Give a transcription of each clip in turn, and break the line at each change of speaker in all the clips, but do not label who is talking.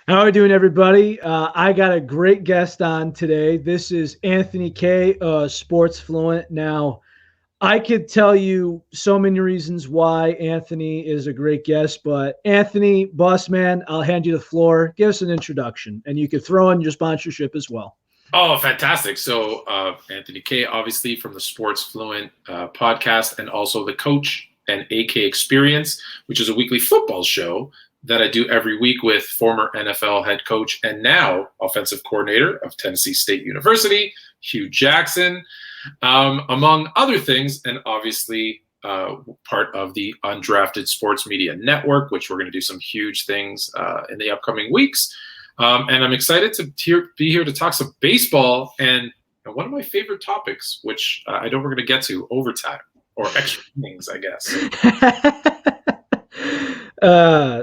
How are we doing, everybody? I got a great guest on today. This is Anthony K, Sports Fluent. Now, I could tell you so many reasons why Anthony is a great guest, but Anthony, boss man, I'll hand you the floor. Give us an introduction, and you could throw in your sponsorship as well.
Oh, fantastic. So, Anthony K, obviously from the Sports Fluent podcast, and also the Coach and AK Experience, which is a weekly football show that I do every week with former NFL head coach and now offensive coordinator of Tennessee State University, Hugh Jackson, among other things, and obviously part of the Undrafted Sports Media Network, which we're going to do some huge things in the upcoming weeks. And I'm excited to be here to talk some baseball and one of my favorite topics, which I know we're going to get to, overtime or extra innings, I guess.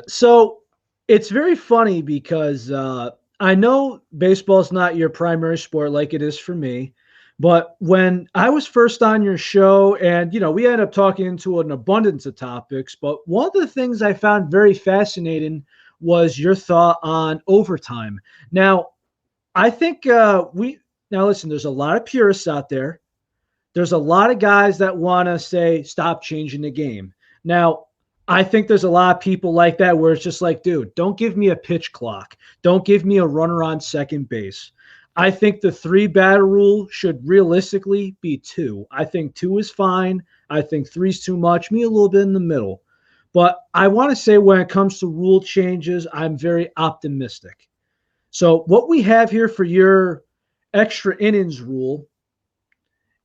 So it's very funny because I know baseball is not your primary sport like it is for me. But when I was first on your show, and we ended up talking into an abundance of topics, but one of the things I found very fascinating was your thought on overtime. Now, I think now listen, there's a lot of purists out there. There's a lot of guys that want to say, stop changing the game. Now, I think there's a lot of people like that where it's just like, dude, don't give me a pitch clock. Don't give me a runner on second base. I think the 3-batter rule should realistically be 2. I think 2 is fine. I think 3 is too much. Me a little bit in the middle. But I want to say when it comes to rule changes, I'm very optimistic. So what we have here for your extra innings rule,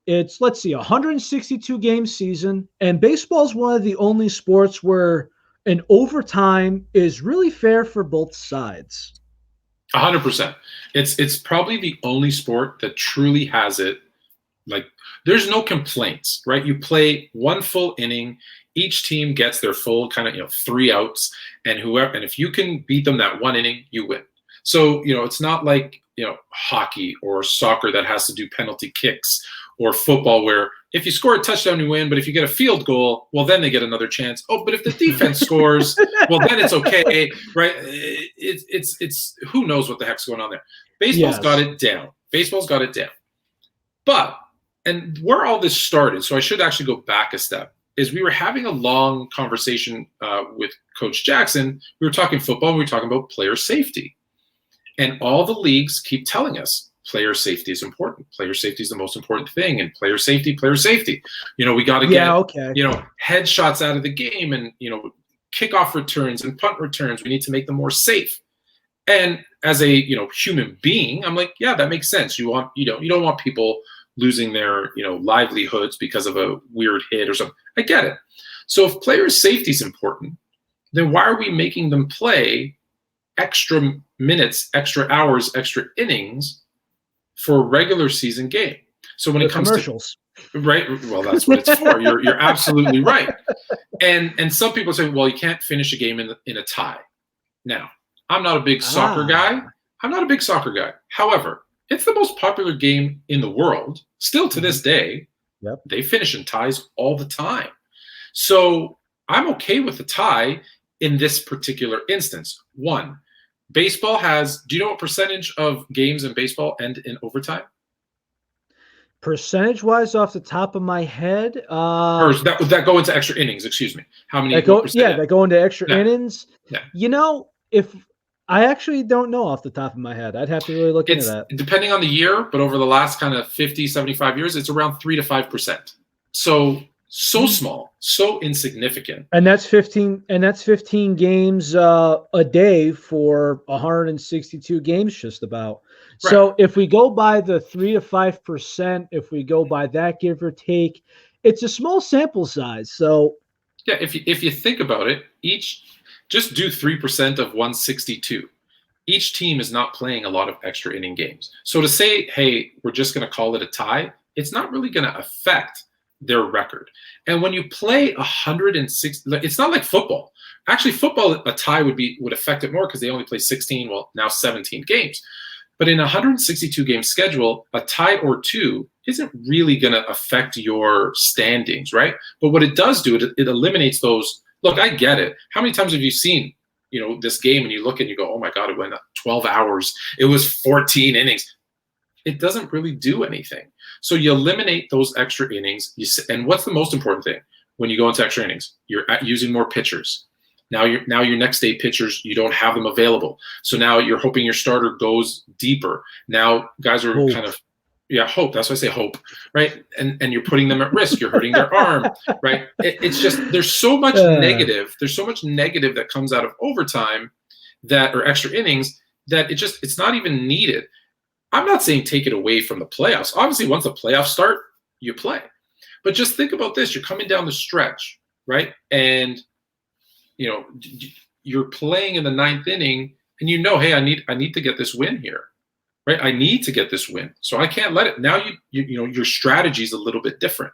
it's, let's see, 162 game season. And baseball is one of the only sports where an overtime is really fair for both sides.
100%. It's probably the only sport that truly has it. Like, there's no complaints, right? You play one full inning. Each team gets their full kind of 3 outs, and if you can beat them that one inning, you win. So it's not like hockey or soccer that has to do penalty kicks, or football where if you score a touchdown you win, but if you get a field goal, well then they get another chance. Oh, but if the defense scores, well then it's okay, right? It's who knows what the heck's going on there. Baseball's got it down. But and where all this started, so I should actually go back a step, is we were having a long conversation with Coach Jackson. We were talking football, and we were talking about player safety. And all the leagues keep telling us player safety is important. Player safety is the most important thing. And player safety. We got to get, headshots out of the game, and, kickoff returns and punt returns. We need to make them more safe. And as a, human being, I'm like, yeah, that makes sense. You don't want people losing their, livelihoods because of a weird hit or something. I get it. So if player safety is important, then why are we making them play extra minutes, extra hours, extra innings for a regular season game? So when it comes
commercials,
right? Well, that's what it's for. You're absolutely right. And some people say, well, you can't finish a game in a tie. Now, I'm not a big soccer guy. However, it's the most popular game in the world. Still to this day, They finish in ties all the time. So I'm okay with the tie in this particular instance. One, baseball has, do you know what percentage of games in baseball end in overtime?
Percentage-wise, off the top of my head,
or that go into extra innings. Excuse me. How many?
That go into extra innings.
Yeah.
If I actually don't know off the top of my head, I'd have to really look into that.
Depending on the year, but over the last kind of 50, 75 years, it's around 3 to 5%. So small, so insignificant.
And that's 15. And that's 15 games a day for 162 games, just about. Right. So if we go by the 3 to 5%, if we go by that, give or take, it's a small sample size. So
yeah, if you think about it, just do 3% of 162. Each team is not playing a lot of extra inning games. So to say, hey, we're just going to call it a tie, it's not really going to affect their record. And when you play 160, it's not like football. Actually, football, a tie would affect it more because they only play 16, well, now 17 games. But in a 162 game schedule, a tie or 2 isn't really going to affect your standings, right? But what it does do, it eliminates those. Look, I get it. How many times have you seen, this game and you look and you go, oh my God, it went 12 hours. It was 14 innings. It doesn't really do anything. So you eliminate those extra innings. And what's the most important thing when you go into extra innings? You're using more pitchers. Now your next day pitchers, you don't have them available. So now you're hoping your starter goes deeper. Now guys are kind of, hope. That's why I say hope, right? And you're putting them at risk. You're hurting their arm, right? It's just there's so much negative. There's so much negative that comes out of overtime or extra innings that it's not even needed. I'm not saying take it away from the playoffs. Obviously, once the playoffs start, you play. But just think about this. You're coming down the stretch, right? And, you're playing in the ninth inning and hey, I need to get this win here, right? I need to get this win. So I can't let it. Now, your strategy is a little bit different.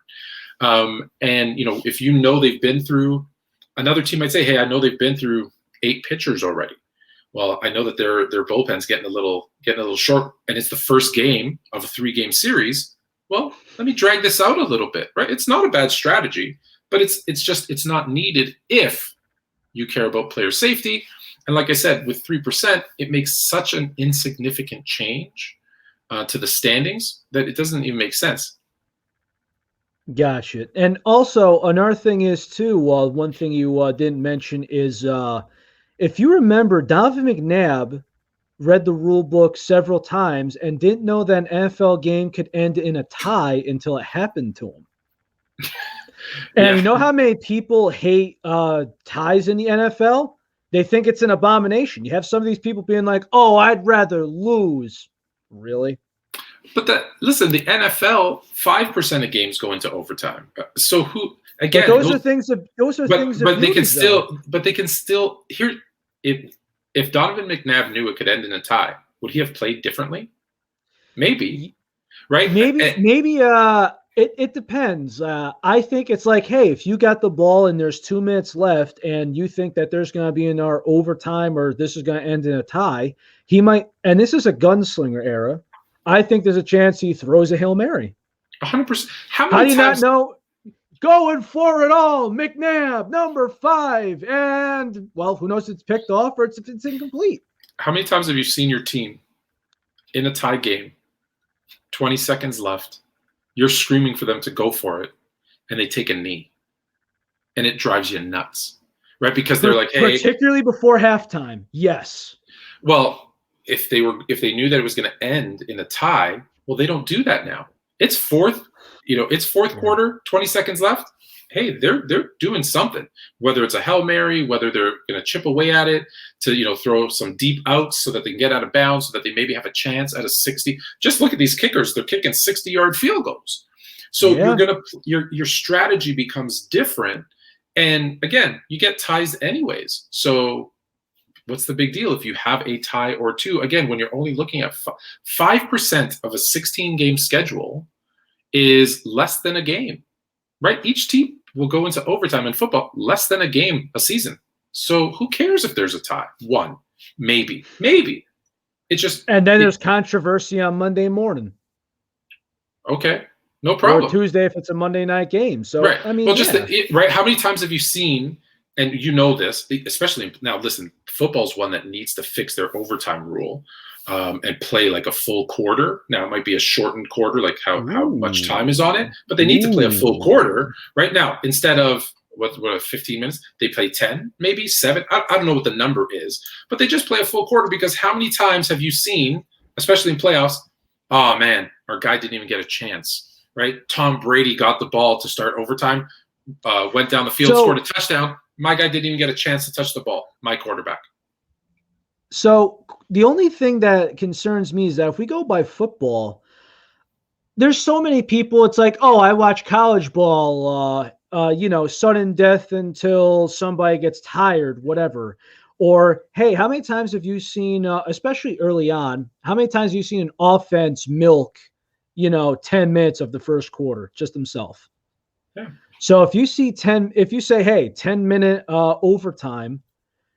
And, if they've been through, another team might say, hey, I know they've been through 8 pitchers already. Well, I know that their bullpen's getting a little short, and it's the first game of a 3-game series. Well, let me drag this out a little bit, right? It's not a bad strategy, but it's not needed if you care about player safety. And like I said, with 3%, it makes such an insignificant change to the standings that it doesn't even make sense.
Gotcha. And also another thing is too, one thing you didn't mention is if you remember, Donovan McNabb read the rule book several times and didn't know that an NFL game could end in a tie until it happened to him. And you know how many people hate ties in the NFL? They think it's an abomination. You have some of these people being like, oh, I'd rather lose. Really?
But listen, the NFL, 5% of games go into overtime. So who again?
But those are things. But
they can still here. If Donovan McNabb knew it could end in a tie, would he have played differently? Maybe, right?
Maybe. It depends. I think it's like, hey, if you got the ball and there's 2 minutes left, and you think that there's going to be our overtime or this is going to end in a tie, he might. And this is a gunslinger era. I think there's a chance he throws a Hail Mary.
100%. How
do you not know? Going for it all, McNabb, number 5. And, well, who knows if it's picked off or it's incomplete.
How many times have you seen your team in a tie game, 20 seconds left, you're screaming for them to go for it, and they take a knee, and it drives you nuts, right? Because they're like, hey.
Particularly before halftime, yes.
Well, if they knew that it was going to end in a tie, well, they don't do that now. It's fourth quarter, 20 seconds left. Hey, they're doing something, whether it's a Hail Mary, whether they're going to chip away at it to, throw some deep outs so that they can get out of bounds, so that they maybe have a chance at a 60. Just look at these kickers. They're kicking 60-yard field goals. So your strategy becomes different. And again, you get ties anyways. So what's the big deal if you have a tie or 2? Again, when you're only looking at 5% of a 16-game schedule is less than a game, right? Each team will go into overtime in football less than a game a season. So who cares if there's a tie? 1, maybe. It's just. And then
there's controversy on Monday morning.
Okay, no problem.
Or Tuesday if it's a Monday night game. So
right.
I mean,
well, right. How many times have you seen? And this, especially now. Listen, football's one that needs to fix their overtime rule. And play like a full quarter. Now it might be a shortened quarter, like how much time is on it, but they need to play a full quarter right now. Instead of what 15 minutes, they play 10, maybe 7. I don't know what the number is, but they just play a full quarter because how many times have you seen, especially in playoffs, oh man, our guy didn't even get a chance, right? Tom Brady got the ball to start overtime, went down the field, scored a touchdown. My guy didn't even get a chance to touch the ball, my quarterback.
So the only thing that concerns me is that if we go by football, there's so many people. It's like, oh, I watch college ball, sudden death until somebody gets tired, whatever. Or, hey, how many times have you seen, especially early on, how many times have you seen an offense milk, 10 minutes of the first quarter just themselves?
Yeah.
So if you say, hey, 10-minute overtime,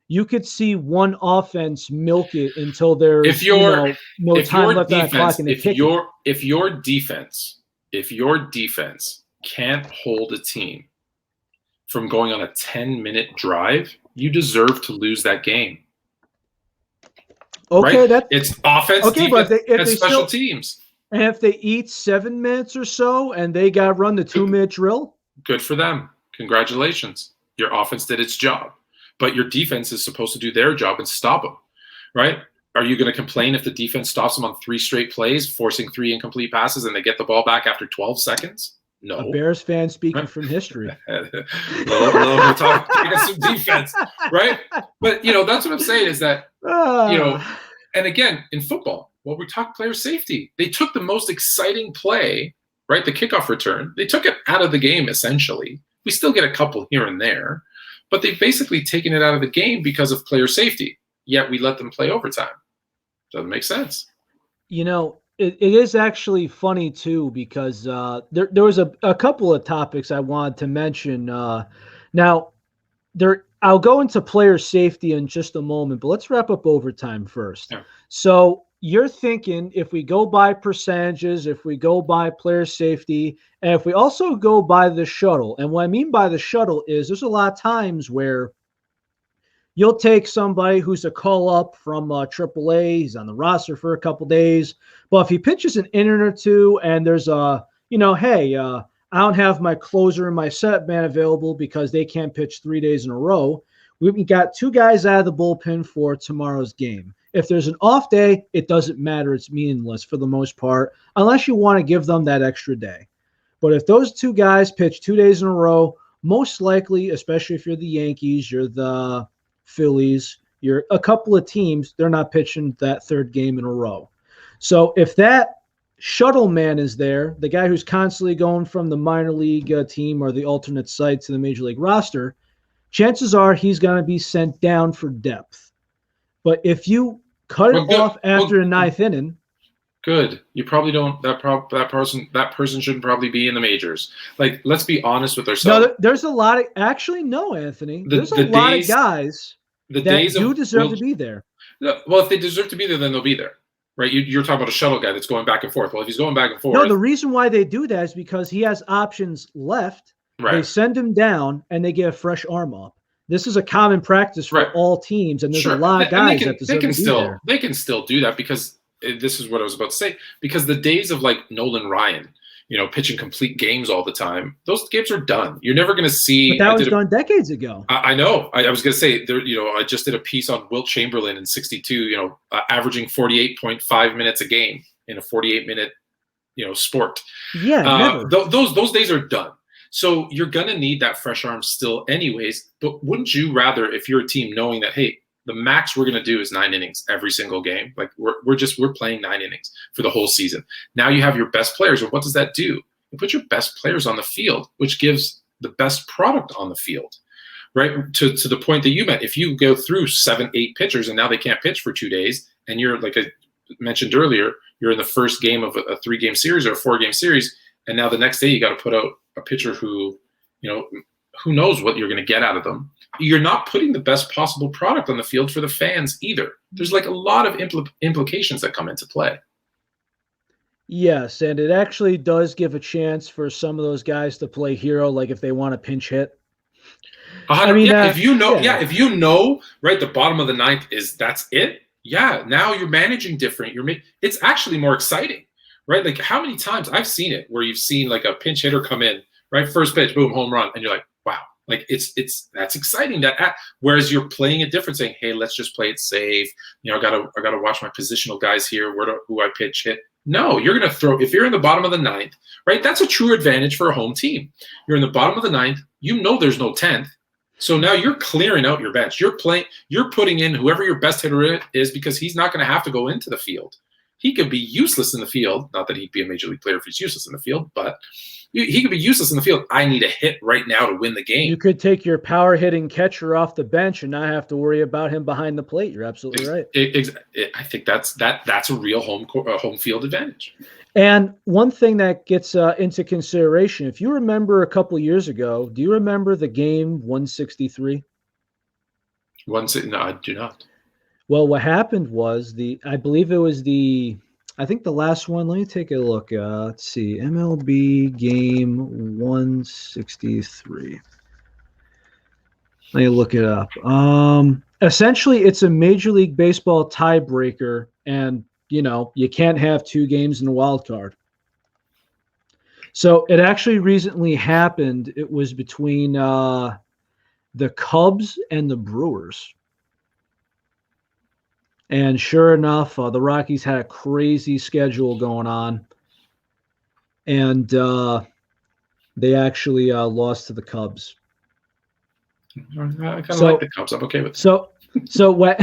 you could see one offense milk it until there's no time left on the clock and
if your defense can't hold a team from going on a 10-minute drive, you deserve to lose that game.
Okay,
Right? It's offense,
okay, but
defense,
if
and
they
special
still
teams.
and if they eat 7 minutes or so and they got to run the 2-minute drill,
Good for them. Congratulations. Your offense did its job, but your defense is supposed to do their job and stop them, right? Are you going to complain if the defense stops them on 3 straight plays, forcing 3 incomplete passes, and they get the ball back after 12 seconds? No.
a Bears fan speaking from history.
little talking some defense, right? But that's what I'm saying is that and again in football, well, we talk player safety. They took the most exciting play, right? The kickoff return. They took it out of the game essentially. We still get a couple here and there, but they've basically taken it out of the game because of player safety. Yet we let them play overtime. Doesn't make sense.
It is actually funny too because there was a couple of topics I wanted to mention. Now, I'll go into player safety in just a moment, but let's wrap up overtime first.
Yeah.
So you're thinking if we go by percentages, if we go by player safety, and if we also go by the shuttle, and what I mean by the shuttle is there's a lot of times where you'll take somebody who's a call up from AAA. He's on the roster for a couple days. But if he pitches an inning or two and there's hey, I don't have my closer and my set man available because they can't pitch 3 days in a row. We've got 2 guys out of the bullpen for tomorrow's game. If there's an off day, it doesn't matter. It's meaningless for the most part, unless you want to give them that extra day. But if those 2 guys pitch 2 days in a row, most likely, especially if you're the Yankees, you're the Phillies, you're a couple of teams, they're not pitching that 3rd game in a row. So if that Shuttle Man is there, the guy who's constantly going from the minor league team or the alternate site to the major league roster, chances are he's going to be sent down for depth. But if you cut it off after the 9th inning,
good. You probably don't. That person shouldn't probably be in the majors. Like, let's be honest with ourselves.
No, there's a lot of Anthony. There's a lot of guys that do deserve to be there.
Well, if they deserve to be there, then they'll be there. Right, you're talking about a shuttle guy that's going back and forth. Well, if he's going back and forth,
no, the reason why they do that is because he has options left. Right. They send him down and they get a fresh arm up. This is a common practice for all teams, and there's a lot of guys that deserve to be there.
They can still do that because this is what I was about to say. Because the days of like Nolan Ryan, pitching complete games all the time, those games are done. You're never going to see.
But that was done decades ago.
I know. I was going to say, I just did a piece on Wilt Chamberlain in '62. Averaging 48.5 minutes a game in a 48-minute, sport.
Yeah,
those days are done. So you're going to need that fresh arm still, anyways. But wouldn't you rather, if you're a team, knowing that, hey, the max we're going to do is 9 innings every single game. Like we're playing 9 innings for the whole season. Now you have your best players. And what does that do? You put your best players on the field, which gives the best product on the field, right? To the point that you meant, if you go through 7, 8 pitchers and now they can't pitch for 2 days, and you're, like I mentioned earlier, you're in the first game of a 3-game series or a 4-game series, and now the next day you got to put out a pitcher who knows what you're going to get out of them. You're not putting the best possible product on the field for the fans either. There's like a lot of implications that come into play.
Yes, and it actually does give a chance for some of those guys to play hero, like if they want to pinch hit.
If you know, right, the bottom of the 9th that's it. Yeah, now you're managing different. It's actually more exciting, right? Like how many times I've seen it where you've seen like a pinch hitter come in, right, first pitch, boom, home run, and you're like, wow. Like that's exciting. Whereas you're playing it different, saying, "Hey, let's just play it safe." I gotta watch my positional guys here. Who I pitch hit. No, you're gonna throw. If you're in the bottom of the 9th, right? That's a true advantage for a home team. You're in the bottom of the 9th. There's no 10th. So now you're clearing out your bench. You're putting in whoever your best hitter is because he's not going to have to go into the field. He could be useless in the field. Not that he'd be a major league player if he's useless in the field, but he could be useless in the field. I need a hit right now to win the game.
You could take your power hitting catcher off the bench and not have to worry about him behind the plate. You're absolutely right.
I think that's a real home field advantage.
And one thing that gets into consideration, if you remember a couple of years ago, do you remember the game 163?
No, I do not.
Well, what happened was I believe it was I think the last one, let me take a look. Let's see, MLB game 163. Let me look it up. Essentially, it's a Major League Baseball tiebreaker, and you can't have two games in the wild card. So it actually recently happened. It was between the Cubs and the Brewers. And sure enough, the Rockies had a crazy schedule going on. And they actually lost to the Cubs.
I kind of like the Cubs. I'm okay with it.
So what?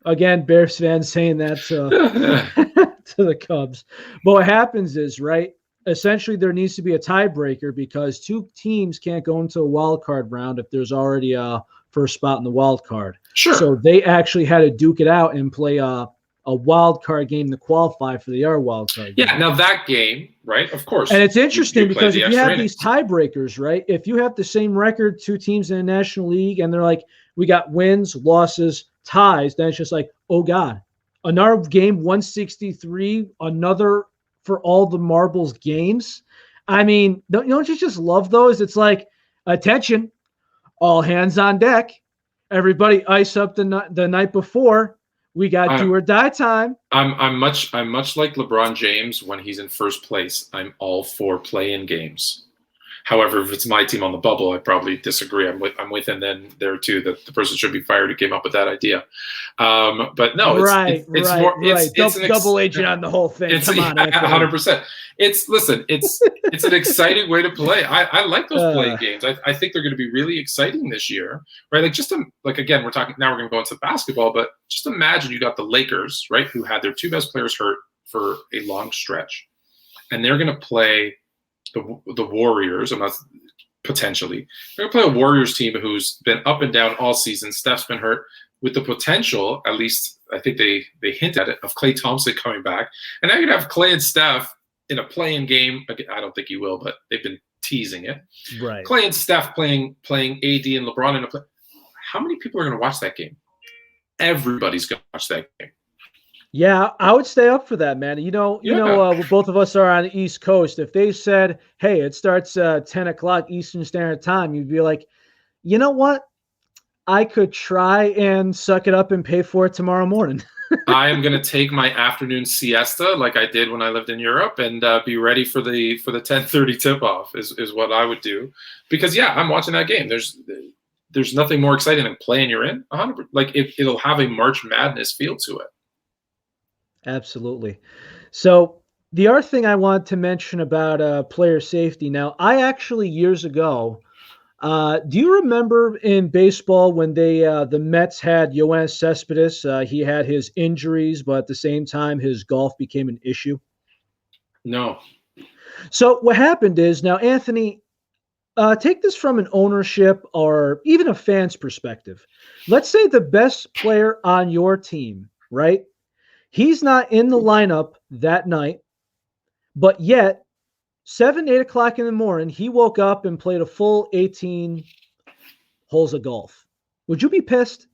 Again, Bears fans saying that to the Cubs. But what happens is, right, essentially there needs to be a tiebreaker because two teams can't go into a wild card round if there's already a first spot in the wild card.
Sure.
So they actually had to duke it out and play a wild card game to qualify for the other wild card game.
Yeah, now that game, right, of course.
And it's interesting because if you have
innings.
these tiebreakers, right, if you have the same record, two teams in the National League, and they're like, we got wins, losses, ties, then it's just like, oh, God, another game, 163, another for all the marbles games. I mean, don't you just love those? It's like, attention, all hands on deck. Everybody ice up the night before. We got do or die time.
I'm much like LeBron James when he's in first place. I'm all for play-in games. However, if it's my team on the bubble, I probably disagree. I'm with him then there too. That the person should be fired who came up with that idea. But no, it's
double agent on the whole thing. Come on,
100%. It's an exciting way to play. I like those play games. I think they're going to be really exciting this year, right? Again, we're going to go into basketball, but just imagine you got the Lakers, right, who had their two best players hurt for a long stretch, and they're going to play the Warriors. Potentially, they're going to play a Warriors team who's been up and down all season. Steph's been hurt, with the potential, at least I think they hint at it, of Klay Thompson coming back. And now you'd have Klay and Steph in a play-in game. I don't think he will, but they've been teasing it.
Right.
Klay and Steph playing AD and LeBron in a play. How many people are going to watch that game? Everybody's going to watch that game.
Yeah, I would stay up for that, man. Both of us are on the East Coast. If they said, hey, it starts 10 o'clock Eastern Standard Time, you'd be like, you know what? I could try and suck it up and pay for it tomorrow morning.
I am going to take my afternoon siesta like I did when I lived in Europe and be ready for the 10:30 tip-off is what I would do. Because, yeah, I'm watching that game. There's nothing more exciting than playing you're in. 100%. Like, it'll have a March Madness feel to it.
Absolutely. So the other thing I want to mention about player safety. Now, I actually years ago, do you remember in baseball when the Mets had Yoenis Cespedes? He had his injuries, but at the same time, his golf became an issue.
No.
So what happened is, now, Anthony, take this from an ownership or even a fan's perspective. Let's say the best player on your team, right? He's not in the lineup that night, but yet 7, 8 o'clock in the morning, he woke up and played a full 18 holes of golf. Would you be pissed?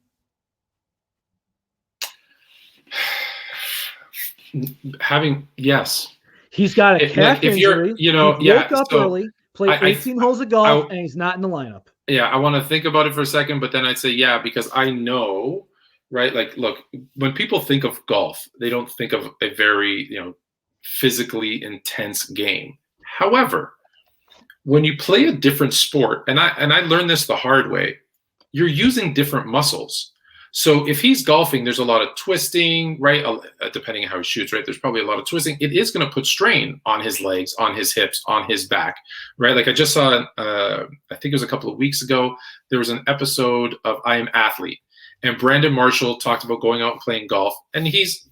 Yes.
He's got a calf injury. He woke up early, played 18 holes of golf, and he's not in the lineup.
Yeah, I want to think about it for a second, but then I'd say, yeah, because I know, right? Like, look, when people think of golf, they don't think of a very, physically intense game. However, when you play a different sport, and I learned this the hard way, you're using different muscles. So if he's golfing, there's a lot of twisting, right? Depending on how he shoots, right? There's probably a lot of twisting. It is going to put strain on his legs, on his hips, on his back, right? Like I just saw, I think it was a couple of weeks ago, there was an episode of I Am Athlete. And Brandon Marshall talked about going out and playing golf. And he's,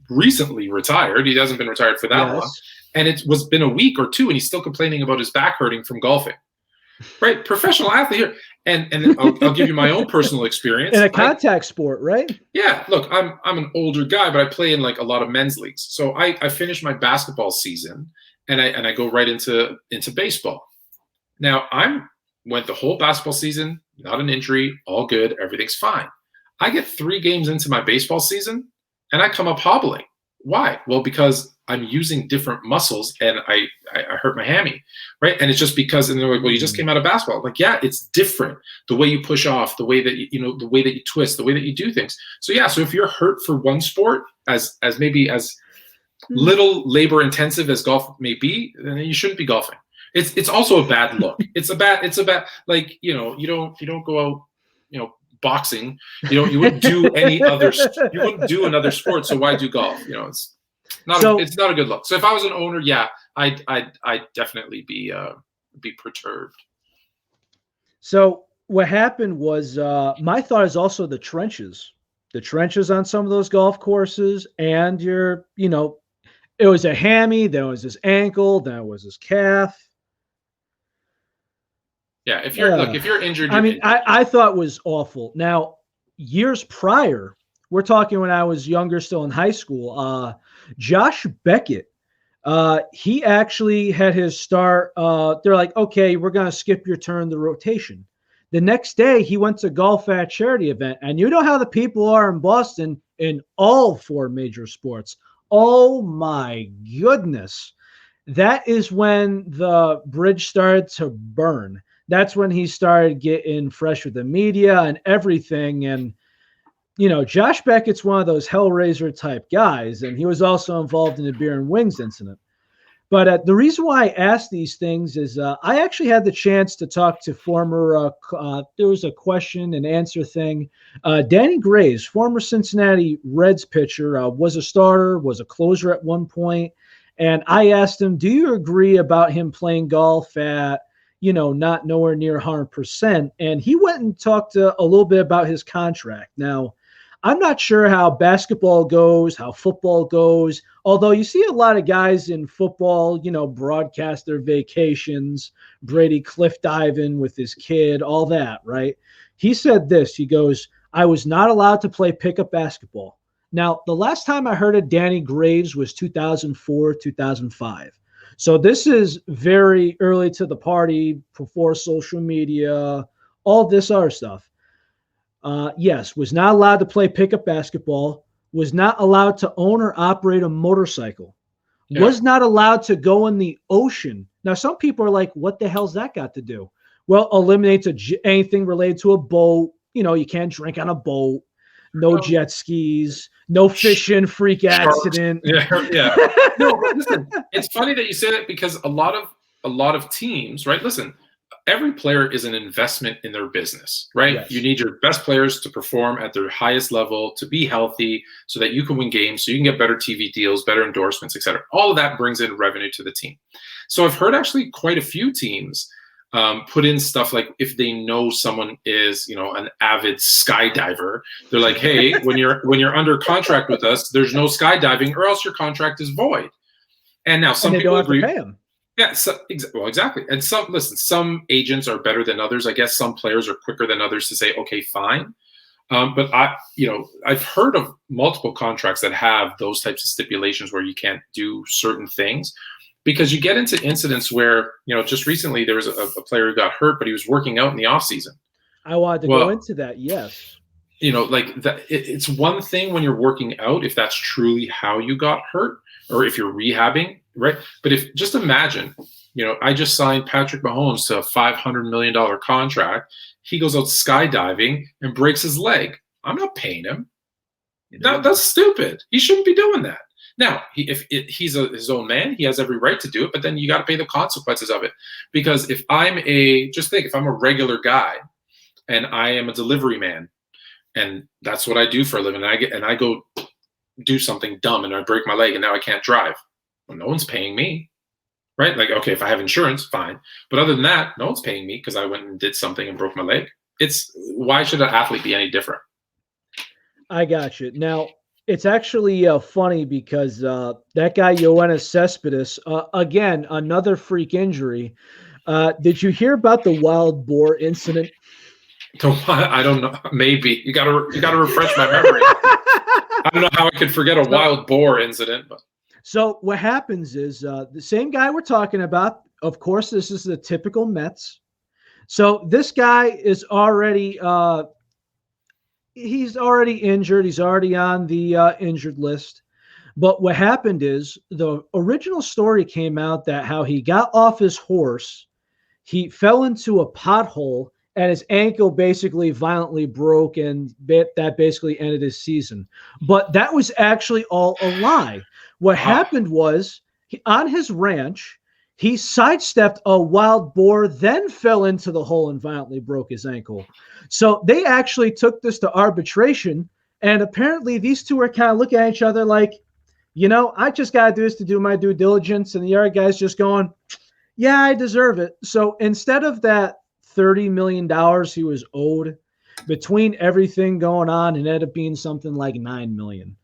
recently retired. He hasn't been retired for that long. And it was been a week or two, and he's still complaining about his back hurting from golfing. Right? Professional athlete here. And I'll give you my own personal experience.
In a contact sport, right?
Yeah. Look, I'm an older guy, but I play in like a lot of men's leagues. So I finished my basketball season, and I go right into baseball. Now went the whole basketball season, not an injury, all good, everything's fine. I get 3 games into my baseball season, and I come up hobbling. Why? Well, because I'm using different muscles and I hurt my hammy, right? And it's just because, and they're like, well, you just came out of basketball. I'm like, yeah, it's different. The way you push off, the way that the way that you twist, the way that you do things. So yeah, so if you're hurt for one sport, as maybe as little labor intensive as golf may be, then you shouldn't be golfing. It's also a bad look. It's a bad like, you don't go out, boxing. You wouldn't do another sport. So why do golf? It's not a good look. So if I was an owner, yeah, I'd definitely be perturbed.
So what happened was, my thought is also the trenches on some of those golf courses, and it was a hammy, then it was his ankle, then it was his calf.
Yeah, if you're injured,
I thought it was awful. Now, years prior, we're talking when I was younger, still in high school, Josh Beckett, he actually had his start. They're like, okay, we're going to skip your turn, the rotation. The next day, he went to golf at a charity event. And you know how the people are in Boston in all 4 major sports. Oh, my goodness. That is when the bridge started to burn. That's when he started getting fresh with the media and everything. And, Josh Beckett's one of those Hellraiser type guys. And he was also involved in the beer and wings incident. But the reason why I ask these things is I actually had the chance to talk to former, there was a question and answer thing. Danny Graves, former Cincinnati Reds pitcher, was a starter, was a closer at one point. And I asked him, do you agree about him playing golf at, not nowhere near 100%. And he went and talked a little bit about his contract. Now, I'm not sure how basketball goes, how football goes, although you see a lot of guys in football, broadcast their vacations, Brady cliff diving with his kid, all that, right? He said this, he goes, I was not allowed to play pickup basketball. Now, the last time I heard of Danny Graves was 2004, 2005. So this is very early to the party, before social media, all this other stuff. Yes, was not allowed to play pickup basketball, was not allowed to own or operate a motorcycle, was not allowed to go in the ocean. Now, some people are like, what the hell's that got to do? Well, eliminates anything related to a boat. You can't drink on a boat, no jet skis, no fishing, freak accident.
Yeah. No, listen, it's funny that you say that because a lot of teams, right? Listen, every player is an investment in their business, right? Yes. You need your best players to perform at their highest level, to be healthy, so that you can win games, so you can get better TV deals, better endorsements, etc. All of that brings in revenue to the team. So I've heard actually quite a few teams put in stuff like if they know someone is, an avid skydiver, they're like, hey, when you're under contract with us, there's no skydiving, or else your contract is void. And now some people agree.
Pay them.
Yeah, well, exactly. And some agents are better than others. I guess some players are quicker than others to say, okay, fine. But I've heard of multiple contracts that have those types of stipulations where you can't do certain things. Because you get into incidents where, just recently there was a player who got hurt, but he was working out in the off season.
I wanted to go into that. Yes.
Like that. It's one thing when you're working out, if that's truly how you got hurt, or if you're rehabbing, right? But just imagine, I just signed Patrick Mahomes to a $500 million contract. He goes out skydiving and breaks his leg. I'm not paying him. That's stupid. He shouldn't be doing that. Now, if he's his own man, he has every right to do it, but then you got to pay the consequences of it. Because if I'm a regular guy and I am a delivery man, and that's what I do for a living, and I go do something dumb and I break my leg and now I can't drive, well, no one's paying me, right? Like, okay, if I have insurance, fine. But other than that, no one's paying me because I went and did something and broke my leg. Why should an athlete be any different?
I got you. Now, it's actually funny because that guy, Yoenis Cespedes, again, another freak injury. Did you hear about the wild boar incident?
I don't know. Maybe. You gotta refresh my memory. I don't know how I could forget a wild boar incident. But.
So what happens is the same guy we're talking about, of course, this is the typical Mets. So this guy is already he's already injured. He's already on the injured list. But what happened is the original story came out that how he got off his horse, he fell into a pothole, and his ankle basically violently broke, and that basically ended his season. But that was actually all a lie. What
Ah,
happened was on his ranch, he sidestepped a wild boar, then fell into the hole and violently broke his ankle. So they actually took this to arbitration, and apparently these two are kind of looking at each other like, I just got to do this to do my due diligence. And the other guy's just going, yeah, I deserve it. So instead of that $30 million he was owed, between everything going on, it ended up being something like $9 million.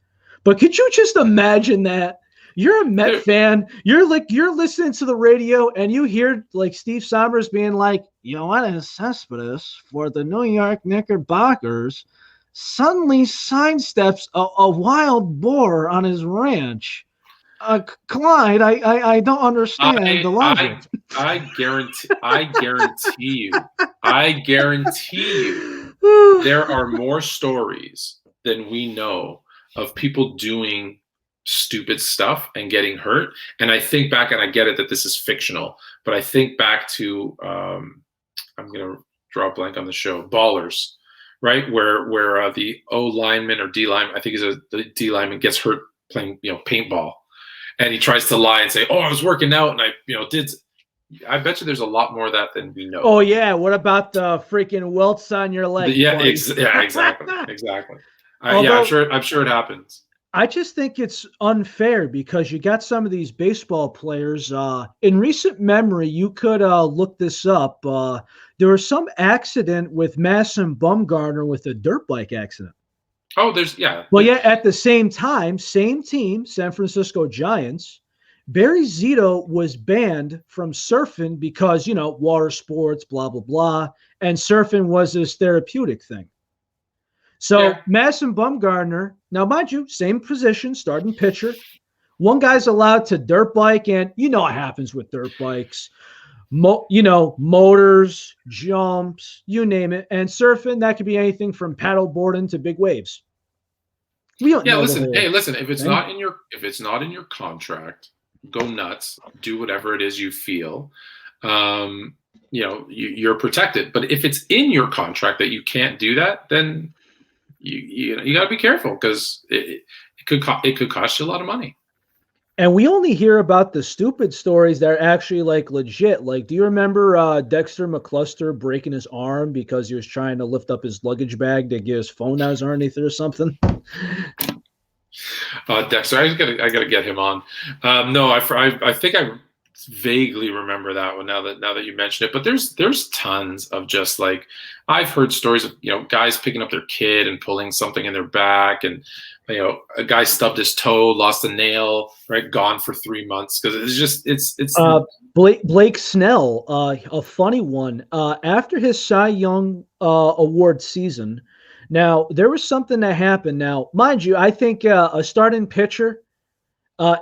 But could you just imagine that? You're a Met
dude,
fan. You're listening to the radio and you hear like Steve Somers being like, Yoenis Cespedes for the New York Knickerbockers suddenly sidesteps a wild boar on his ranch. Clyde, I don't understand
I
the logic.
I I guarantee you there are more stories than we know of people doing stupid stuff and getting hurt. And I think back, and I get it that this is fictional, but I think back to I'm gonna draw a blank on the show, Ballers, right? Where the O lineman or D lineman, I think the D lineman gets hurt playing paintball, and he tries to lie and say, "Oh, I was working out and I did." I bet you there's a lot more of that than we know.
Oh yeah, what about the freaking welts on your leg,
Yeah,
buddy?
yeah, exactly. Yeah, I'm
Although
sure. I'm sure it happens.
I just think it's unfair because you got some of these baseball players. In recent memory, you could look this up. There was some accident with Masson Bumgarner with a dirt bike accident.
Oh, there's yeah.
Well, yeah, at the same time, same team, San Francisco Giants, Barry Zito was banned from surfing because, water sports, blah, blah, blah. And surfing was his therapeutic thing. So
Yeah,
Madison Bumgarner, now mind you, same position, starting pitcher. One guy's allowed to dirt bike, and you know what happens with dirt bikes. Motors, jumps, you name it. And surfing, that could be anything from paddle boarding to big waves. We don't
yeah.
know the
Listen,
whole
hey, listen. If it's
thing.
not in your contract, go nuts. Do whatever it is you feel. You're protected. But if it's in your contract that you can't do that, then you got to be careful because it could cost you a lot of money.
And we only hear about the stupid stories that are actually like legit. Like, do you remember Dexter McCluster breaking his arm because he was trying to lift up his luggage bag to get his phone out underneath it or something?
Dexter, I gotta get him on. No, I think I vaguely remember that one now that you mention it. But there's tons of just like I've heard stories of guys picking up their kid and pulling something in their back, and a guy stubbed his toe, lost a nail, right, gone for 3 months because it's
Blake Snell, a funny one. After his Cy Young award season, now there was something that happened. Now, mind you, I think a starting pitcher,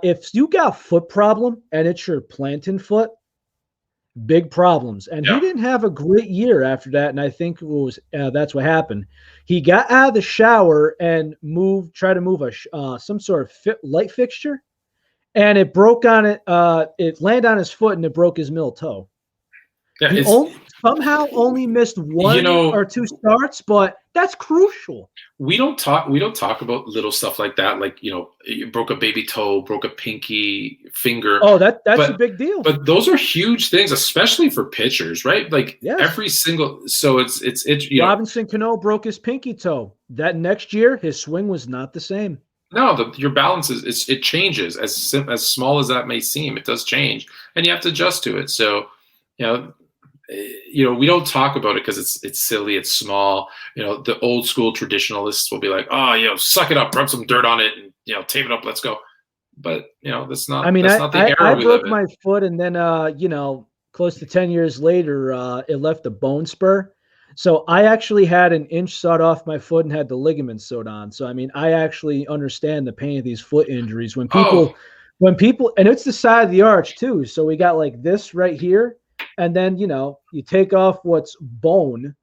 if you got a foot problem and it's your plantain foot, big problems. And he
yeah.
didn't have a great year after that. And I think that's what happened. He got out of the shower and tried to move some sort of light fixture, and it broke on it. It landed on his foot and it broke his middle toe.
Yeah,
He somehow only missed one or two starts, but that's crucial.
we don't talk about little stuff like that, like you broke a baby toe, broke a pinky finger.
Oh, that's a
but
big deal.
but those are huge things, especially for pitchers, right? Like
Yes.
every single so it's
Robinson Cano broke his pinky toe. That next year, his swing was not the same.
no, your balance it changes as small as that may seem. It does change, and you have to adjust to it. So, we don't talk about it because it's silly, it's small. The old school traditionalists will be like, oh, suck it up, rub some dirt on it, and tape it up, let's go. But that's not.
I mean,
that's not the era
I
we
broke
live in.
my foot, and then close to 10 years later, it left a bone spur. So I actually had an inch sawed off my foot and had the ligaments sewed on. So I mean, I actually understand the pain of these foot injuries when people, and it's the side of the arch too. So we got like this right here, and then you take off what's bone,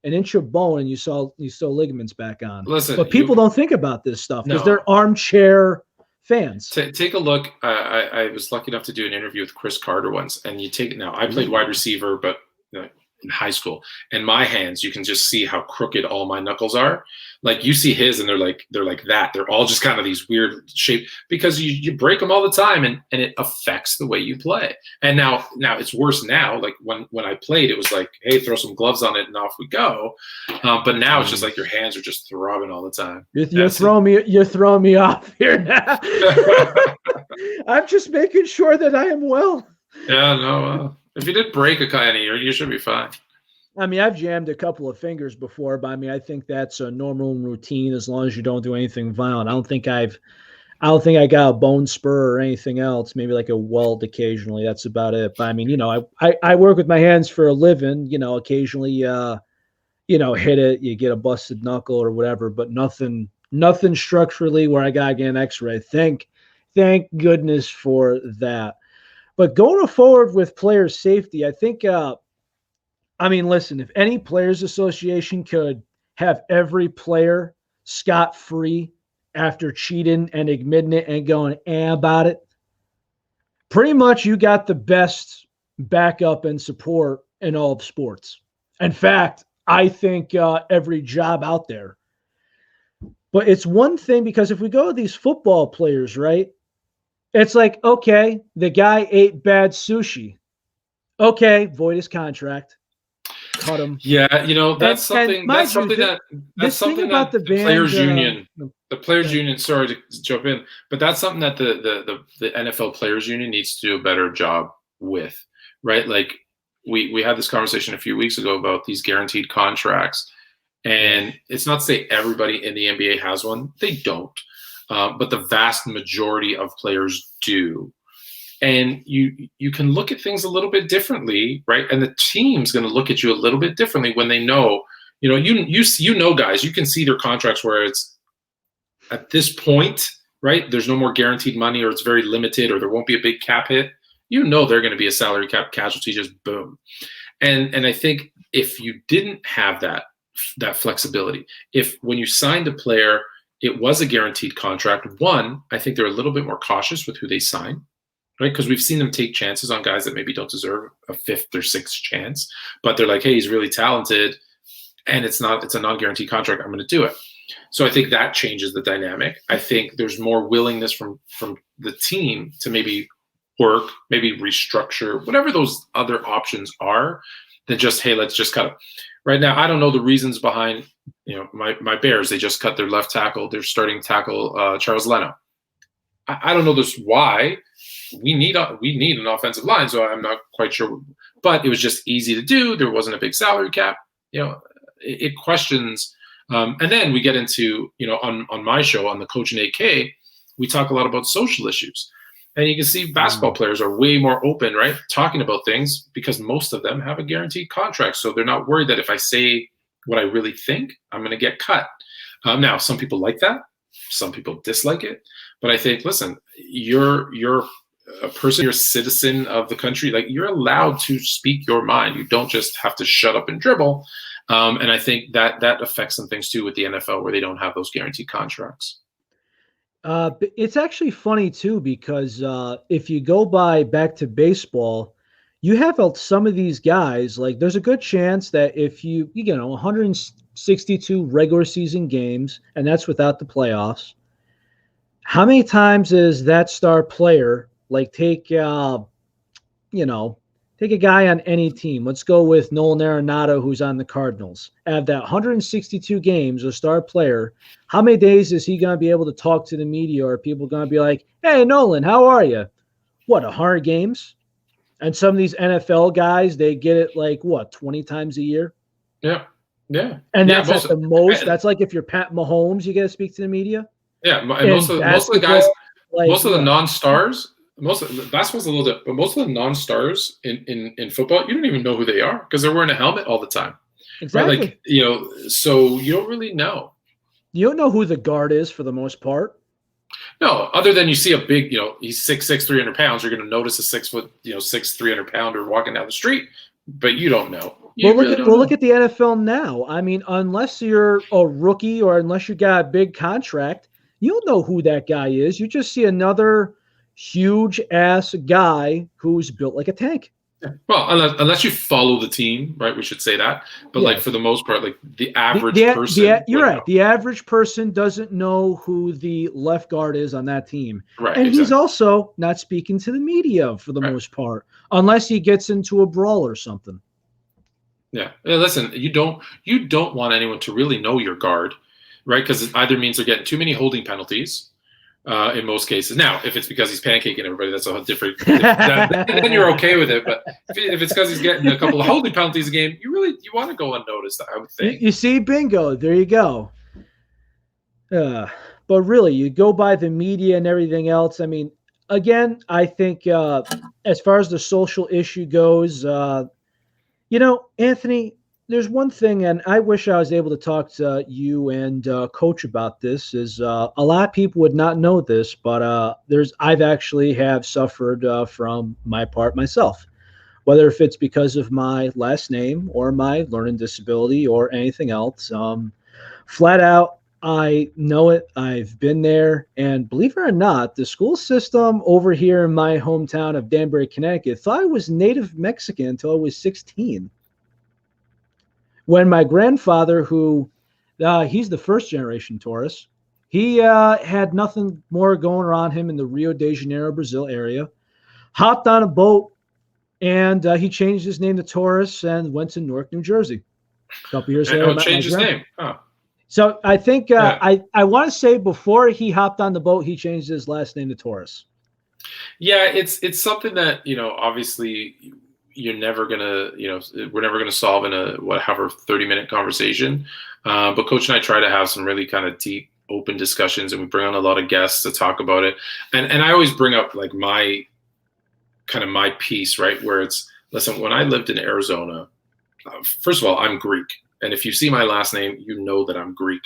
an inch of bone, and you sew ligaments back on.
Listen,
but people don't think about this stuff because
No.
they're armchair fans.
Take a look. I was lucky enough to do an interview with Chris Carter once, and you take it now. I played wide receiver, but in high school, and my hands, you can just see how crooked all my knuckles are. Like you see his, and they're like that. They're all just kind of these weird shape because you break them all the time, and it affects the way you play. And now it's worse now. Like when I played, it was like, hey, throw some gloves on it and off we go. But now it's just like your hands are just throbbing all the time.
You're throwing me off here now. I'm just making sure that I am well.
Yeah, no. If you did break a kind of, you should be fine.
I mean, I've jammed a couple of fingers before, but I mean, I think that's a normal routine as long as you don't do anything violent. I don't think I got a bone spur or anything else. Maybe like a welt occasionally. That's about it. But I mean, I work with my hands for a living. Occasionally, hit it, you get a busted knuckle or whatever. But nothing structurally where I gotta get an X-ray. Thank goodness for that. But going forward with player safety, I think. I mean, listen, if any players association could have every player scot-free after cheating and admitting it and going about it, pretty much you got the best backup and support in all of sports. In fact, I think every job out there. But it's one thing because if we go to these football players, right, it's like, okay, the guy ate bad sushi. Okay, void his contract. Cut him.
Yeah, that's something that the players union, sorry to jump in, but that's something that the NFL players union needs to do a better job with, right? Like we had this conversation a few weeks ago about these guaranteed contracts, and it's not to say everybody in the NBA has one. They don't, but the vast majority of players do. And you can look at things a little bit differently, right? And the team's going to look at you a little bit differently when they know, guys, you can see their contracts where it's at this point, right? There's no more guaranteed money, or it's very limited, or there won't be a big cap hit. They're going to be a salary cap casualty, just boom. And I think if you didn't have that flexibility, if when you signed a player, it was a guaranteed contract, I think they're a little bit more cautious with who they sign. Right, because we've seen them take chances on guys that maybe don't deserve a fifth or sixth chance, but they're like, hey, he's really talented, and it's a non-guaranteed contract. I'm going to do it. So I think that changes the dynamic. I think there's more willingness from the team to maybe work, maybe restructure, whatever those other options are, than just, hey, let's just cut it. Right now, I don't know the reasons behind, my Bears. They just cut their left tackle, their starting tackle, Charles Leno. I don't know this why. We need an offensive line, so I'm not quite sure. But it was just easy to do. There wasn't a big salary cap. It questions. And then we get into, on my show, on the Coach and AK, we talk a lot about social issues. And you can see basketball players are way more open, right, talking about things because most of them have a guaranteed contract. So they're not worried that if I say what I really think, I'm going to get cut. Now, some people like that. Some people dislike it. But I think, listen, you're a person, you're a citizen of the country. Like, you're allowed to speak your mind. You don't just have to shut up and dribble. And I think that affects some things too with the NFL where they don't have those guaranteed contracts.
It's actually funny too, because if you go back to baseball, you have some of these guys, like there's a good chance that if you 162 regular season games, and that's without the playoffs, how many times is that star player, like take a guy on any team. Let's go with Nolan Arenado, who's on the Cardinals. Out of that 162 games, a star player, how many days is he going to be able to talk to the media, or are people going to be like, hey, Nolan, how are you? What, 100 games? And some of these NFL guys, they get it like, 20 times a year?
Yeah. Yeah.
And that's at the most. That's like if you're Pat Mahomes, you get to speak to the media.
Yeah. And most of the guys, most of the non-stars, basketball's a little bit, but most of the non-stars in football, you don't even know who they are because they're wearing a helmet all the time.
Exactly.
Right? So you don't really know.
You don't know who the guard is for the most part.
No, other than you see a big, he's 6'6", 300 pounds. You're going to notice a 6 foot, 6', 300 pounder walking down the street, but you don't know.
Look at the NFL now. I mean, unless you're a rookie or unless you got a big contract, you'll know who that guy is. You just see another huge ass guy who's built like a tank.
Well, unless you follow the team, right? We should say that. But like
Yes.
for the most part, like the average person,
you're right.
know.
The average person doesn't know who the left guard is on that team,
Right?
and
Exactly.
he's also not speaking to the media for the most part, unless he gets into a brawl or something.
Yeah. Listen, you don't want anyone to really know your guard, right? Because it either means they're getting too many holding penalties. In most cases. Now, if it's because he's pancaking everybody, that's a different. Then you're okay with it. But if it's because he's getting a couple of holding penalties a game, you want to go unnoticed. I would think.
You see, bingo. There you go. But really, you go by the media and everything else. I mean, again, I think as far as the social issue goes, Anthony, there's one thing, and I wish I was able to talk to you and Coach about this. Is a lot of people would not know this, but I've actually have suffered from my part myself, whether if it's because of my last name or my learning disability or anything else. Flat out, I know it. I've been there, and believe it or not, the school system over here in my hometown of Danbury, Connecticut, thought I was native Mexican until I was 16. When my grandfather, who he's the first generation Taurus, he had nothing more going around him in the Rio de Janeiro, Brazil area, hopped on a boat, and he changed his name to Taurus and went to Newark, New Jersey. A couple years later,
changed his name. Oh.
So I think I want to say before he hopped on the boat, he changed his last name to Taurus.
Yeah, it's something that obviously you're never gonna we're never gonna solve in a 30-minute conversation. But Coach and I try to have some really kind of deep, open discussions, and we bring on a lot of guests to talk about it. And I always bring up like my piece, right? Where it's, listen, when I lived in Arizona, first of all, I'm Greek. And if you see my last name, you know that I'm Greek.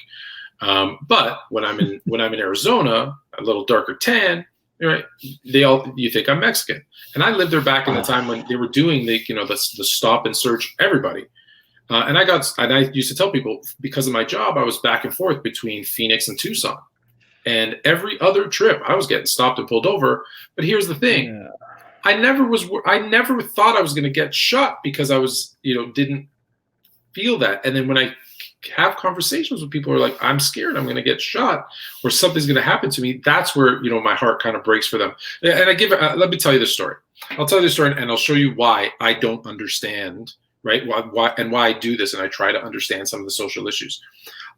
But when I'm in Arizona, a little darker tan, right? You think I'm Mexican. And I lived there back in the time when they were doing the stop and search everybody. And I used to tell people, because of my job, I was back and forth between Phoenix and Tucson. And every other trip, I was getting stopped and pulled over. But here's the thing. Yeah. I never thought I was going to get shot because I was, didn't feel that. And then when I have conversations with people who are like, I'm scared, I'm going to get shot or something's going to happen to me, that's where, my heart kind of breaks for them. And let me tell you this story. I'll tell you the story and I'll show you why I don't understand, right? Why I do this. And I try to understand some of the social issues.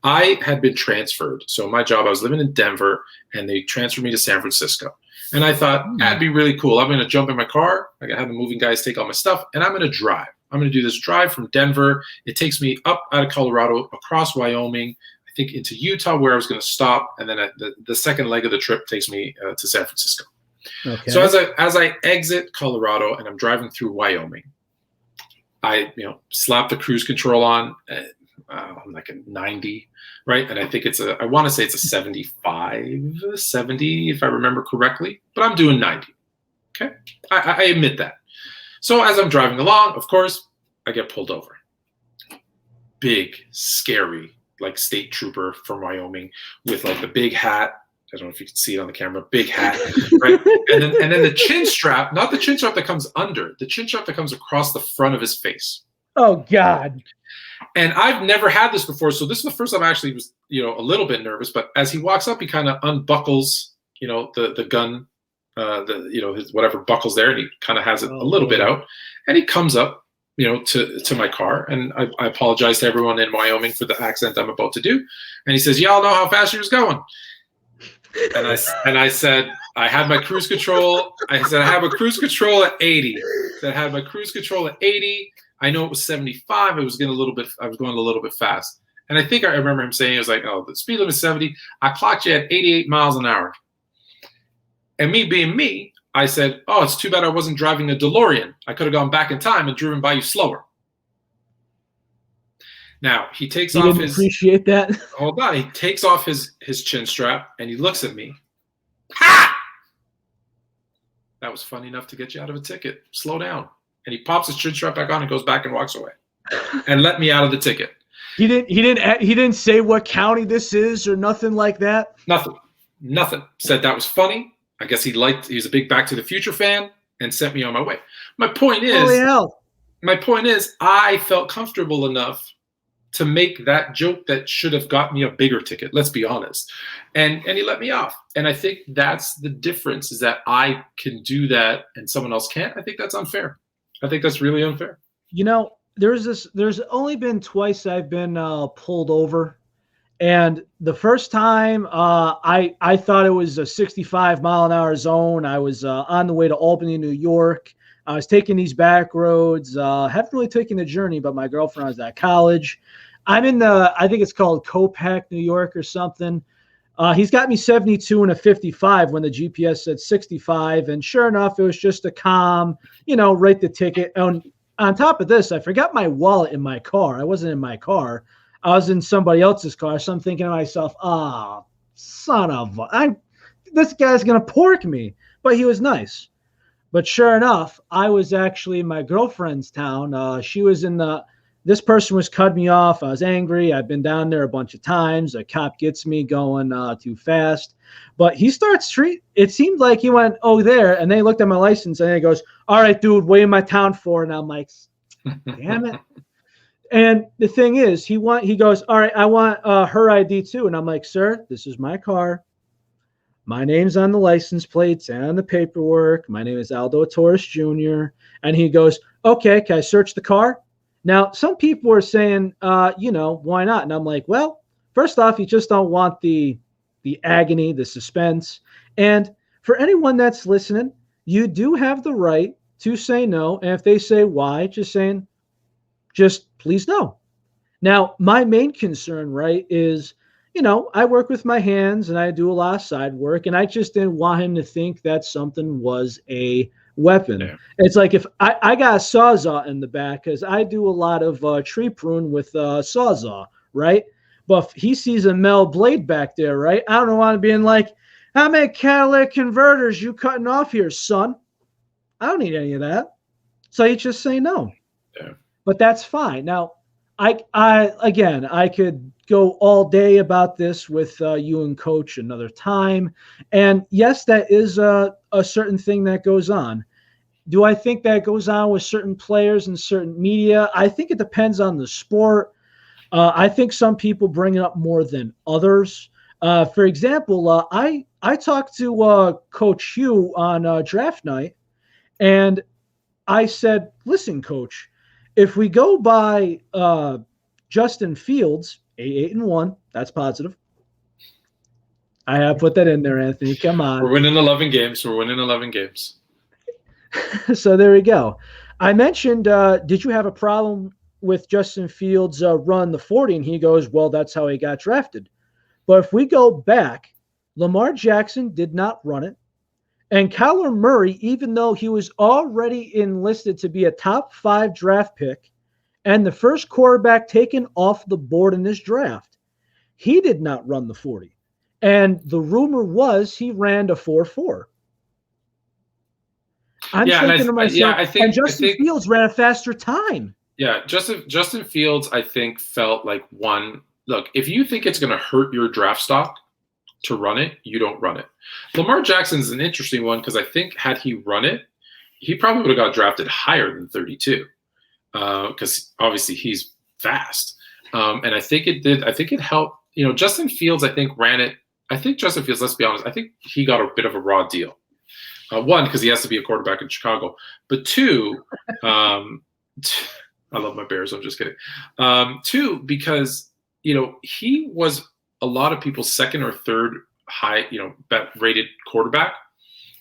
I had been transferred. So my job, I was living in Denver and they transferred me to San Francisco. And I thought, that'd be really cool. I'm going to jump in my car. I have the moving guys take all my stuff and I'm going to drive. I'm going to do this drive from Denver. It takes me up out of Colorado, across Wyoming, I think into Utah, where I was going to stop. And then the second leg of the trip takes me to San Francisco. Okay. So as I exit Colorado and I'm driving through Wyoming, I slap the cruise control on. I'm like a 90, right? And I think I want to say it's a 75, 70, if I remember correctly, but I'm doing 90. Okay. I admit that. So as I'm driving along, of course, I get pulled over. Big, scary, like state trooper from Wyoming with like the big hat. I don't know if you can see it on the camera. Big hat, right? and then the chin strap, not the chin strap that comes under, the chin strap that comes across the front of his face.
Oh, God.
And I've never had this before. So this is the first time I actually was, a little bit nervous. But as he walks up, he kind of unbuckles, the gun. His whatever buckles there, and he kind of has it a little bit out, and he comes up, to my car, and I apologize to everyone in Wyoming for the accent I'm about to do, and he says, "Y'all know how fast you was going," and I said, "I had my cruise control." I said, "I have a cruise control at 80." I had my cruise control at 80. I know it was 75. I was going a little bit fast, and I think I remember him saying, "It was like, oh, the speed limit is 70. I clocked you at 88 miles an hour." And me being me, I said, "Oh, it's too bad I wasn't driving a DeLorean. I could have gone back in time and driven by you slower." Now he takes off his.
Appreciate that.
Hold on. He takes off his chin strap and he looks at me. Ha! That was funny enough to get you out of a ticket. Slow down. And he pops his chin strap back on and goes back and walks away, and let me out of the ticket.
He didn't say what county this is or nothing like that.
Nothing. Nothing. Said that was funny. I guess he's a big Back to the Future fan and sent me on my way. My point
Holy
is,
hell.
I felt comfortable enough to make that joke that should have got me a bigger ticket. Let's be honest. And he let me off. And I think that's the difference, is that I can do that and someone else can't. I think that's unfair. I think that's really unfair.
There's only been twice I've been pulled over. And the first time, I thought it was a 65-mile-an-hour zone. I was on the way to Albany, New York. I was taking these back roads. Haven't really taken the journey, but my girlfriend was at college. I'm in I think it's called Copac, New York or something. He's got me 72 and a 55 when the GPS said 65. And sure enough, it was just a calm, write the ticket. And on top of this, I forgot my wallet in my car. I wasn't in my car. I was in somebody else's car. So I'm thinking to myself, son of this guy's going to pork me. But he was nice. But sure enough, I was actually in my girlfriend's town. She was this person was cutting me off. I was angry. I've been down there a bunch of times. A cop gets me going too fast. But he starts it seemed like he went, oh, there. And they looked at my license and he goes, all right, dude, what in my town for? And I'm like, damn it. And the thing is, he goes, all right, I want her ID too. And I'm like, sir, this is my car. My name's on the license plates and on the paperwork. My name is Aldo Torres Jr. And he goes, okay, can I search the car? Now, some people are saying, why not? And I'm like, well, first off, you just don't want the agony, the suspense. And for anyone that's listening, you do have the right to say no. And if they say why, just please no. Now, my main concern, right, is, I work with my hands and I do a lot of side work, and I just didn't want him to think that something was a weapon. Yeah. It's like if I got a sawzall in the back because I do a lot of tree prune with sawzall, right? But if he sees a metal blade back there, right, I don't want to be like, how many catalytic converters you cutting off here, son? I don't need any of that. So you just say no. Yeah. But that's fine. Now, I could go all day about this with you and Coach another time. And yes, that is a certain thing that goes on. Do I think that goes on with certain players and certain media? I think it depends on the sport. I think some people bring it up more than others. For example, I talked to Coach Hugh on draft night, and I said, listen, Coach, if we go by Justin Fields, 8-1, that's positive. I have put that in there, Anthony. Come on.
We're winning 11 games.
So there we go. I mentioned, did you have a problem with Justin Fields run the 40? And he goes, well, that's how he got drafted. But if we go back, Lamar Jackson did not run it. And Kyler Murray, even though he was already enlisted to be a top 5 draft pick and the first quarterback taken off the board in this draft, he did not run the 40. And the rumor was he ran a 4.4. I'm thinking to myself, and Justin Fields ran a faster time.
Yeah, Justin Fields, I think, felt like look, if you think it's going to hurt your draft stock to run it, you don't run it. Lamar Jackson's an interesting one because I think had he run it, he probably would have got drafted higher than 32 because obviously he's fast. And I think it did. I think it helped. Justin Fields, I think, ran it. I think Justin Fields, let's be honest, I think he got a bit of a raw deal. One, because he has to be a quarterback in Chicago. But two, I love my Bears. I'm just kidding. Two, because, he was a lot of people's second or third high, rated quarterback.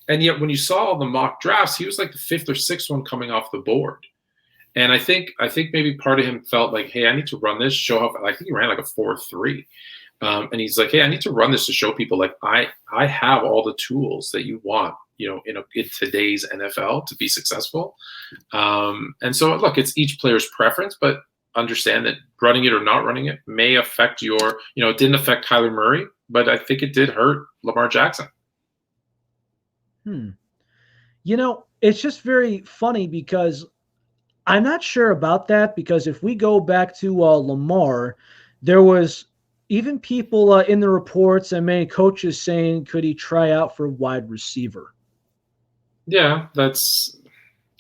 And yet when you saw all the mock drafts, he was like the 5th or 6th one coming off the board. And I think maybe part of him felt like, hey, I need to run this, show how, I think he ran like a 4.3. And he's like, hey, I need to run this to show people like I have all the tools that you want, in today's NFL to be successful. And so look, it's each player's preference, but understand that running it or not running it may affect it didn't affect Kyler Murray, but I think it did hurt Lamar Jackson.
It's just very funny because I'm not sure about that, because if we go back to Lamar, there was even people in the reports and many coaches saying, could he try out for wide receiver?
Yeah, that's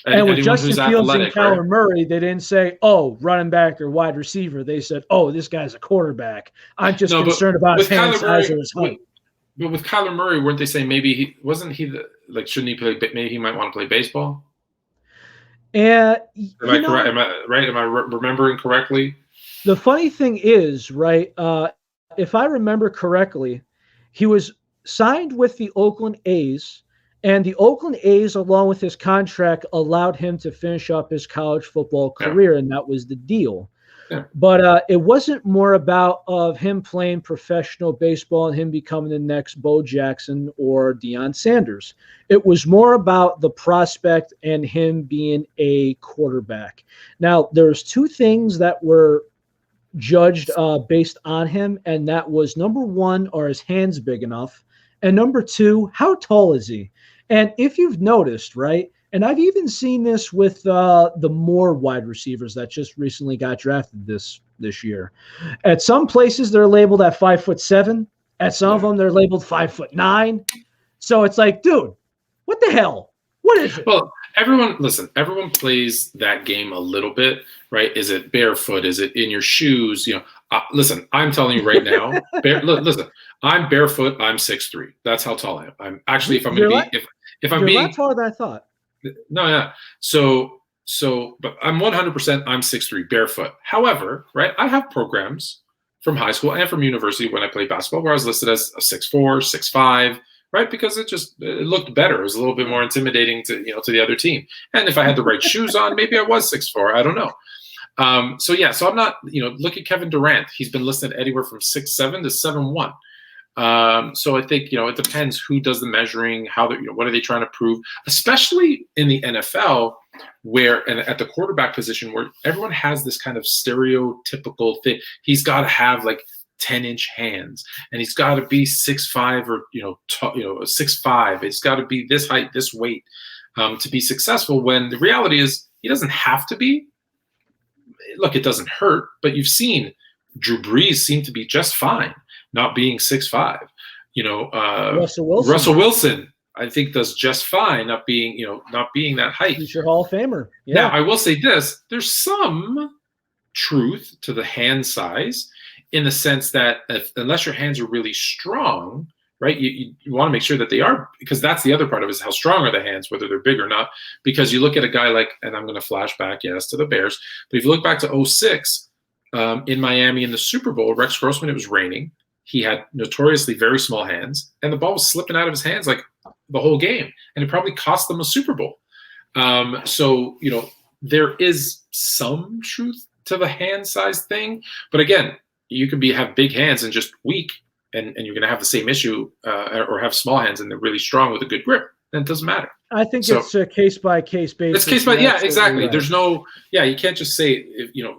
And with
anyone
Justin
who's
Fields and
athletic, right?
Kyler Murray, they didn't say, oh, running back or wide receiver. They said, oh, this guy's a quarterback. I'm just
No, but
concerned about his
with
hand
Kyler
size or
Murray,
his height.
but with Kyler Murray, weren't they saying maybe he wasn't he the like shouldn't he play? Maybe he might want to play baseball.
And,
Am I correct? Am I right? Am I remembering correctly?
the funny thing is, right, if I remember correctly, he was signed with the Oakland A's, and the Oakland A's, along with his contract, allowed him to finish up his college football
Yeah,
career, and that was the deal.
yeah,
But it wasn't more about of him playing professional baseball and him becoming the next Bo Jackson or Deion Sanders. It was more about the prospect and him being a quarterback. Now, there's two things that were judged based on him, and that was number one, are his hands big enough? And number two, how tall is he? And if you've noticed, right, and I've even seen this with the more wide receivers that just recently got drafted this year. At some places they're labeled at 5'7". At some of
yeah.
them they're labeled 5'9". So it's like, dude, what the hell? What is it?
Well, listen, everyone plays that game a little bit, right? Is it barefoot? Is it in your shoes? Listen, I'm telling you right now, listen, I'm barefoot. I'm 6'3". That's how tall I am. I'm actually, if I'm going to be, if I'm
You're a
being,
lot taller than I thought.
no, yeah. But I'm 100%, I'm 6'3", barefoot. However, right, I have programs from high school and from university when I played basketball where I was listed as a 6'4", 6'5", right? Because it looked better. It was a little bit more intimidating to the other team. And if I had the right shoes on, maybe I was 6'4". I don't know. So I'm not, look at Kevin Durant. He's been listed anywhere from 6'7" to 7'1". So I think, it depends who does the measuring, how they, what are they trying to prove, especially in the NFL and at the quarterback position where everyone has this kind of stereotypical thing. He's got to have like 10-inch hands and he's got to be 6'5" or, 6'5". It's got to be this height, this weight, to be successful, when the reality is he doesn't have to be. Look, it doesn't hurt, but you've seen Drew Brees seem to be just fine not being 6'5". Russell Wilson, I think, does just fine not being that height.
Future Hall of Famer. Yeah.
Now, I will say this: there's some truth to the hand size, in the sense that unless your hands are really strong, right, you want to make sure that they are, because that's the other part of it, is how strong are the hands, whether they're big or not. Because you look at a guy like, and I'm going to flash back, yes, to the Bears, but if you look back to 2006 in Miami in the Super Bowl, Rex Grossman, it was raining. He had notoriously very small hands, and the ball was slipping out of his hands like the whole game, and it probably cost them a Super Bowl. So there is some truth to the hand size thing, but again, you can have big hands and just weak, and you're going to have the same issue, or have small hands and they're really strong with a good grip. Then it doesn't matter.
I think it's a case by case basis.
It's case by, yeah, exactly.
Right.
There's no, you can't just say,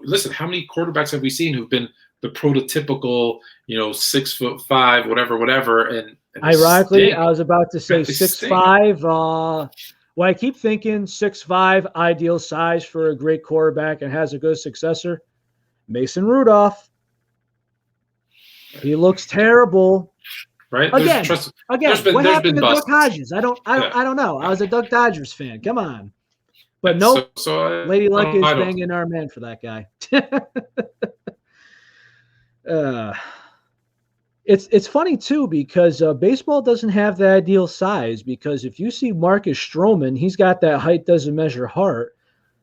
listen, how many quarterbacks have we seen who've been the prototypical, 6'5", whatever, and
ironically, I was about to say 6'5". Well, I keep thinking 6'5", ideal size for a great quarterback and has a good successor. Mason Rudolph. He looks terrible.
Right?
Again, what happened to Duck Hodges? I don't know. I was a Duck Dodgers fan. Come on. But nope. Lady Luck is banging our man for that guy. It's funny too, because baseball doesn't have the ideal size, because if you see Marcus Stroman, he's got that height doesn't measure heart.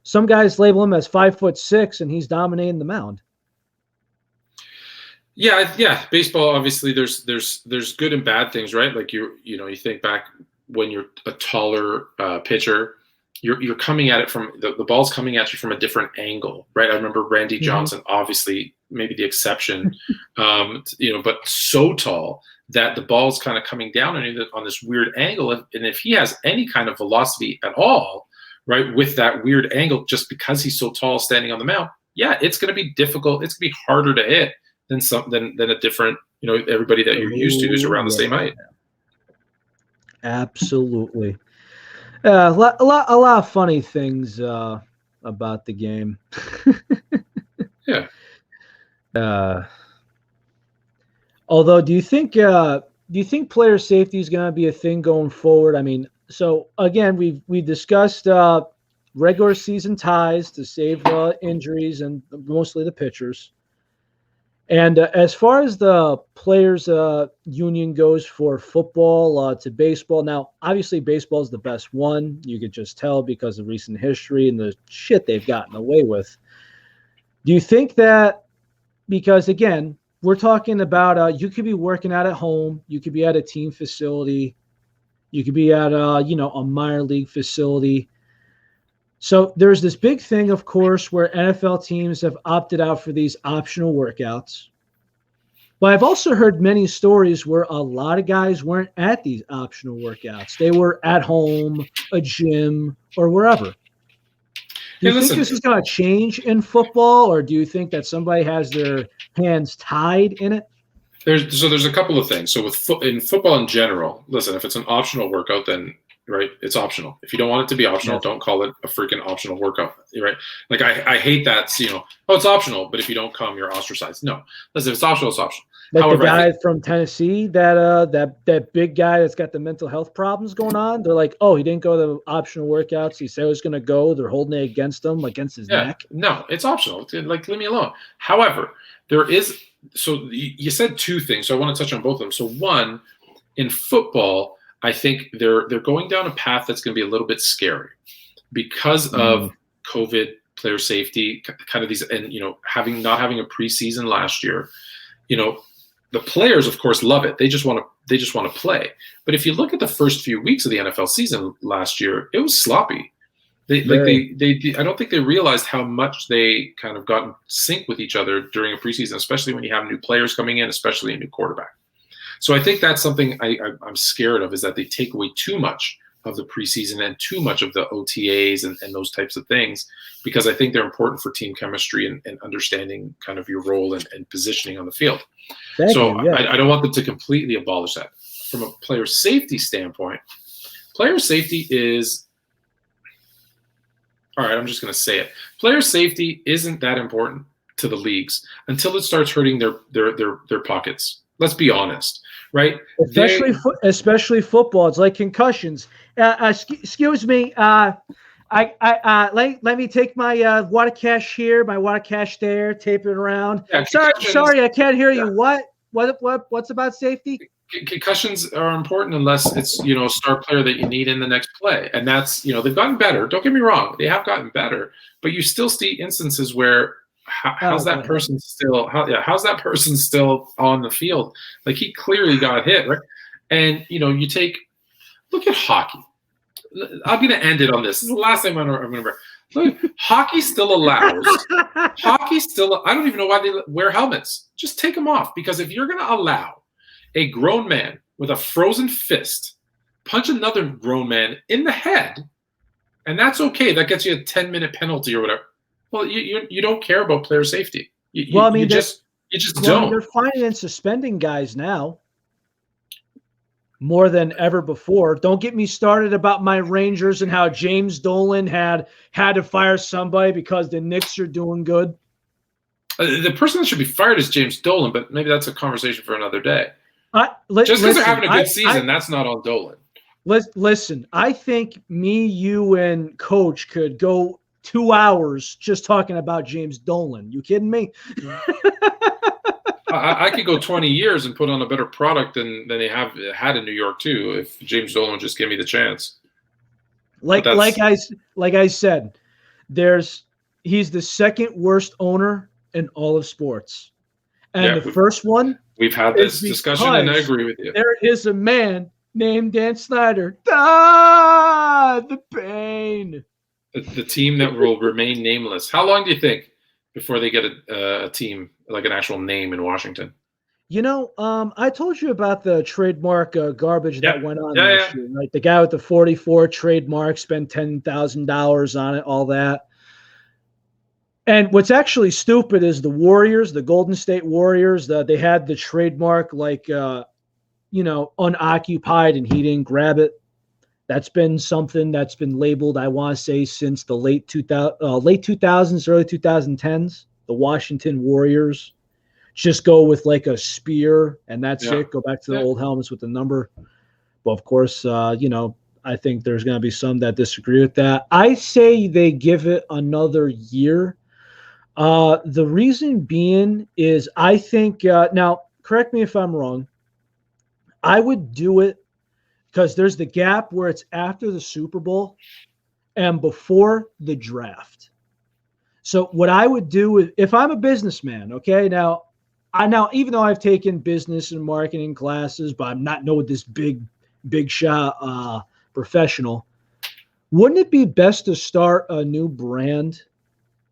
Some guys label him as 5'6", and he's dominating the mound.
Yeah. Baseball, obviously, there's good and bad things, right? Like you think back when you're a taller pitcher, you're coming at it from the ball's coming at you from a different angle, right? I remember Randy Johnson, obviously maybe the exception, but so tall that the ball's kind of coming down on this weird angle, and if he has any kind of velocity at all, right, with that weird angle, just because he's so tall standing on the mound, it's going to be difficult. It's going to be harder to hit than a different, everybody that you're used to who's around the same height.
Absolutely. A lot of funny things about the game.
Yeah.
Although, do you think player safety is going to be a thing going forward? I mean, so again, we discussed regular season ties to save injuries and mostly the pitchers. And as far as the players' union goes for football to baseball, now obviously baseball is the best one. You could just tell because of recent history and the shit they've gotten away with. Do you think that because again, we're talking about you could be working out at home, you could be at a team facility, you could be at a minor league facility. So there's this big thing, of course, where NFL teams have opted out for these optional workouts. But I've also heard many stories where a lot of guys weren't at these optional workouts. They were at home, a gym, or wherever. Do
Hey,
you think
listen,
this is going to change in football, or do you think that somebody has their hands tied in it?
there's a couple of things. So in football in general, listen, if it's an optional workout, then right, it's optional. If you don't want it to be optional,
Yes.
don't call it a freaking optional workout, right? Like I hate that. Oh, it's optional, but if you don't come, you're ostracized. No, listen, if it's optional, it's optional.
Like
However,
the guy from Tennessee, that big guy that's got the mental health problems going on. They're like, oh, he didn't go to the optional workouts. He said he was going to go. They're holding it against him, against his
yeah,
neck.
no, it's optional. Like, leave me alone. However, there is. So you said two things. So I want to touch on both of them. So one, in football, I think they're going down a path that's going to be a little bit scary because of COVID, player safety, kind of these, and not having a preseason last year. The players, of course, love it. They just want to play. But if you look at the first few weeks of the NFL season last year, it was sloppy. I don't think they realized how much they kind of got in sync with each other during a preseason, especially when you have new players coming in, especially a new quarterback. So I think that's something I'm scared of, is that they take away too much of the preseason and too much of the OTAs and those types of things, because I think they're important for team chemistry and understanding kind of your role and positioning on the field. I don't want them to completely abolish that. From a player safety standpoint, player safety is, all right, I'm just going to say it. Player safety isn't that important to the leagues until it starts hurting their pockets. Let's be honest, right?
Especially football. It's like concussions. Excuse me. Let me take my water cache here, my water cache there, tape it around.
Yeah,
sorry, I can't hear you. What's about safety?
Concussions are important unless it's a star player that you need in the next play, and that's they've gotten better. Don't get me wrong, they have gotten better, but you still see instances where how's that person still on the field? Like, he clearly got hit, right? And look at hockey. I'm going to end it on this. This is the last thing I'm going to remember. Look, hockey still allows. I don't even know why they wear helmets. Just take them off, because if you're going to allow a grown man with a frozen fist punch another grown man in the head, and that's okay, that gets you a 10-minute penalty or whatever. Well, you don't care about player safety. You just don't.
They're finding and suspending guys now more than ever before. Don't get me started about my Rangers and how James Dolan had to fire somebody because the Knicks are doing good.
The person that should be fired is James Dolan, but maybe that's a conversation for another day. Just because they're having a good season, that's not on Dolan.
Listen, I think me, you, and Coach could go 2 hours just talking about James Dolan. You kidding me?
I could go 20 years and put on a better product than they have had in New York too, if James Dolan would just give me the chance.
Like I said, he's the second worst owner in all of sports. And the first one,
we've had this discussion, and I agree with you.
There is a man named Dan Snyder. The pain.
The team that will remain nameless. How long do you think before they get a team, like an actual name in Washington?
I told you about the trademark garbage that went on last year, right? The guy with the 44 trademark spent $10,000 on it, all that. And what's actually stupid is the Warriors, the Golden State Warriors, they had the trademark unoccupied, and he didn't grab it. That's been something that's been labeled, I want to say, since the late 2000s, early 2010s, the Washington Warriors. just go with like a spear and that's
Yeah.
it. Go back to the
Yeah.
old helmets with the number. But of course, I think there's going to be some that disagree with that. I say they give it another year. The reason being is I think, now, correct me if I'm wrong, I would do it because there's the gap where it's after the Super Bowl and before the draft. So what I would do if I'm a businessman, okay, now even though I've taken business and marketing classes, but I'm not no this big shot professional, wouldn't it be best to start a new brand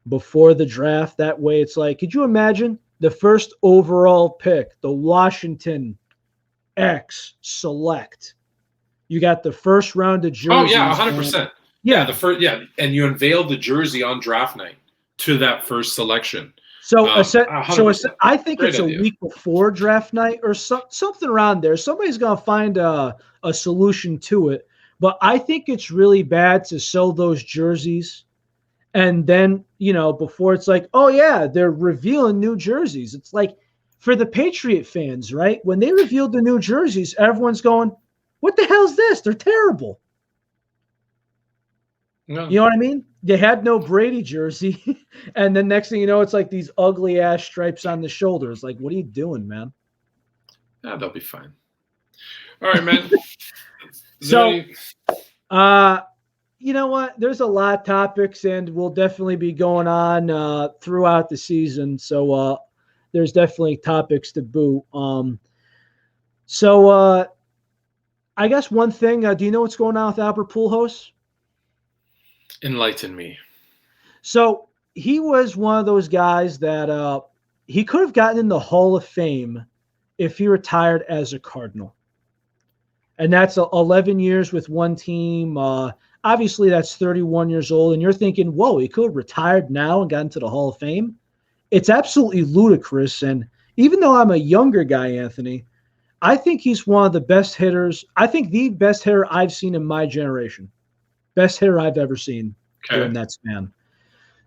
before the draft? That way, it's like, could you imagine the first overall pick, the Washington X Select? You got the first round of
Oh yeah,
jerseys.
100%. Yeah,
Yeah.
and you unveiled the jersey on draft night to that first selection.
So,
100%.
I think
Great
it's a
idea.
week before draft night or something around there. Somebody's going to find a solution to it. But I think it's really bad to sell those jerseys. And then, before it's like, oh, yeah, they're revealing new jerseys. It's like for the Patriot fans, right? When they revealed the new jerseys, everyone's going, what the hell's this? They're terrible.
No.
You know what I mean? They had no Brady jersey. And then next thing you know, it's like these ugly ass stripes on the shoulders. Like, what are you doing, man?
Yeah, they'll be fine. All right, man.
So, you know what? There's a lot of topics, and we'll definitely be going on throughout the season. So, there's definitely topics to boot. I guess one thing, do you know what's going on with Albert Pujols?
Enlighten me.
So he was one of those guys that he could have gotten in the Hall of Fame if he retired as a Cardinal. And that's 11 years with one team. Obviously, that's 31 years old. And you're thinking, whoa, he could have retired now and got into the Hall of Fame? It's absolutely ludicrous. And even though I'm a younger guy, Anthony, I think he's one of the best hitters. I think the best hitter I've seen in my generation. Best hitter I've ever seen during that span.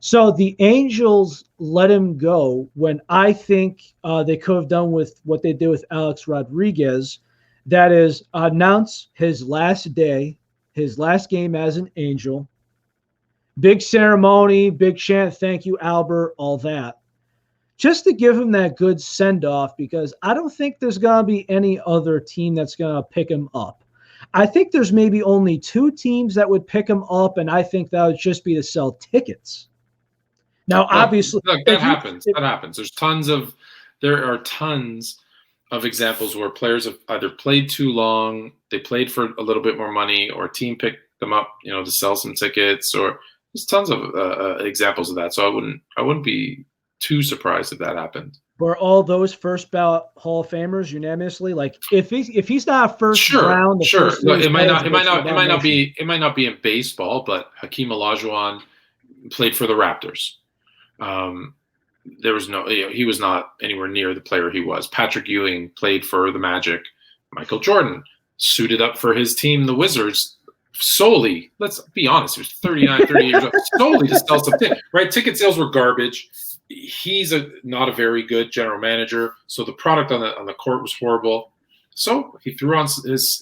So the Angels let him go when I think they could have done with what they did with Alex Rodriguez. That is, announce his last day, his last game as an Angel. Big ceremony, big chant, thank you, Albert, all that. Just to give him that good send-off, because I don't think there's going to be any other team that's going to pick him up. I think there's maybe only 2 teams that would pick him up, and I think that would just be to sell tickets. Now, obviously,
look, that happens. That happens. There are tons of examples where players have either played too long, they played for a little bit more money, or a team picked them up, to sell some tickets. Or there's tons of examples of that. So I wouldn't be too surprised if that happened.
Were all those first ballot Hall of Famers unanimously? Like, if he's not a first round,
sure. Look, it might not be in baseball, but Hakeem Olajuwon played for the Raptors. There was he was not anywhere near the player he was. Patrick Ewing played for the Magic. Michael Jordan suited up for his team, the Wizards, solely. Let's be honest, he was 39, 30 years old, solely to sell some tickets. Right? Ticket sales were garbage. He's not a very good general manager, so the product on the court was horrible. So he threw on his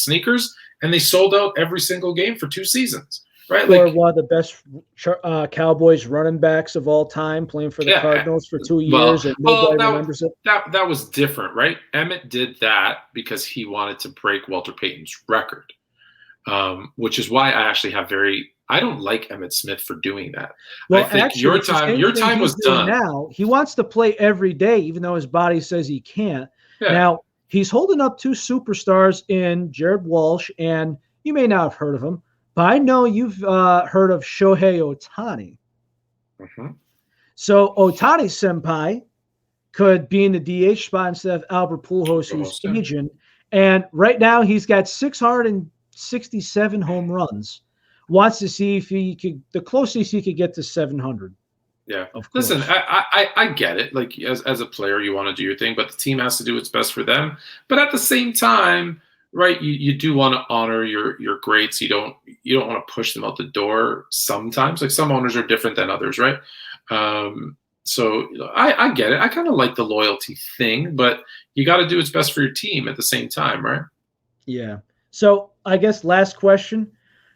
sneakers, and they sold out every single game for 2 seasons. Right,
or one of the best Cowboys running backs of all time, playing for the Cardinals for 2 years, and nobody remembers it.
That was different, right? Emmett did that because he wanted to break Walter Payton's record, which is why I actually I don't like Emmitt Smith for doing that. Well, I think actually, your time was done.
Now he wants to play every day, even though his body says he can't. Yeah. Now he's holding up 2 superstars in Jared Walsh, and you may not have heard of him. But I know you've heard of Shohei Ohtani.
Mm-hmm.
So Ohtani senpai could be in the DH spot instead of Albert Pujols, who's aging. And right now he's got 667 home runs. Wants to see if the closest he could get to 700.
Yeah. Listen, I get it. Like as a player, you want to do your thing, but the team has to do what's best for them. But at the same time, right, you do want to honor your greats. You don't want to push them out the door sometimes. Like some owners are different than others, right? So I get it. I kind of like the loyalty thing, but you got to do what's best for your team at the same time, right?
Yeah. So I guess last question.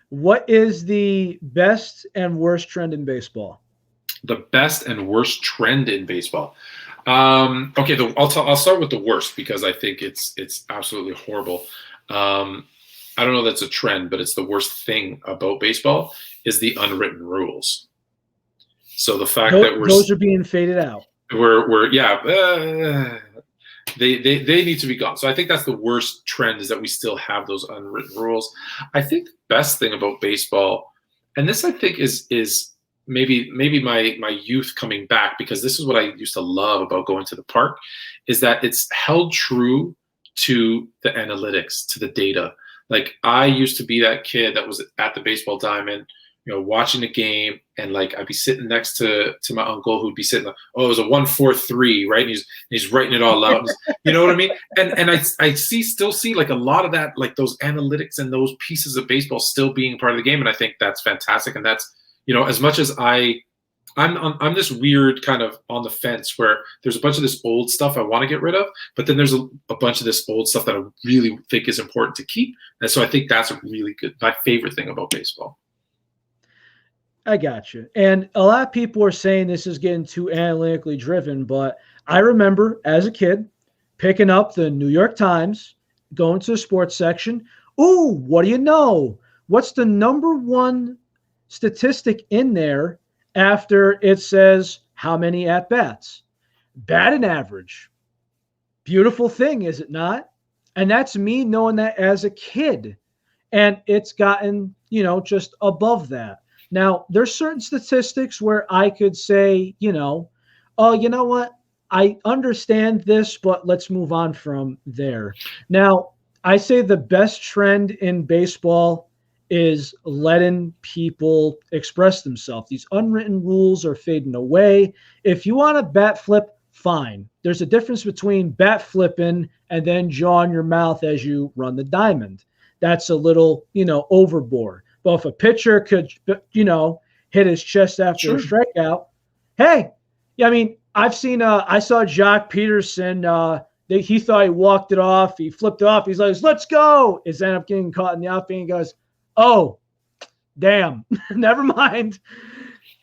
What is the best and worst trend in baseball?
The best and worst trend in baseball. Okay, I'll start with the worst because I think it's absolutely horrible. I don't know that's a trend, but it's the worst thing about baseball is the unwritten rules. So the fact that
Those are being faded out.
we're yeah, they need to be gone. So I think that's the worst trend is that we still have those unwritten rules. I think the best thing about baseball, and this I think is maybe my youth coming back because this is what I used to love about going to the park, is that it's held true to the analytics, to the data. Like I used to be that kid that was at the baseball diamond, watching the game, and like I'd be sitting next to my uncle who'd be sitting like, oh, it was a 1-4-3, right? And he's writing it all out. You know what I mean? And I still see like a lot of that, like those analytics and those pieces of baseball still being part of the game. And I think that's fantastic. And that's, as much as I'm this weird kind of on the fence where there's a bunch of this old stuff I want to get rid of, but then there's a bunch of this old stuff that I really think is important to keep. And so I think that's my favorite thing about baseball.
I got you. And a lot of people are saying this is getting too analytically driven, but I remember as a kid picking up the New York Times, going to the sports section. Ooh, what do you know? What's the number one statistic in there after it says how many at-bats? Batting average. Beautiful thing, is it not? And that's me knowing that as a kid. And it's gotten, just above that. Now, there's certain statistics where I could say, oh, you know what? I understand this, but let's move on from there. Now, I say the best trend in baseball is letting people express themselves. These unwritten rules are fading away. If you want to bat flip, fine. There's a difference between bat flipping and then jawing your mouth as you run the diamond. That's a little, overboard. But if a pitcher could, hit his chest after a strikeout, hey, I've seen, I saw Jock Peterson, he thought he walked it off. He flipped it off. He's like, let's go. Is ended up getting caught in the outfield. He goes, oh, damn, never mind.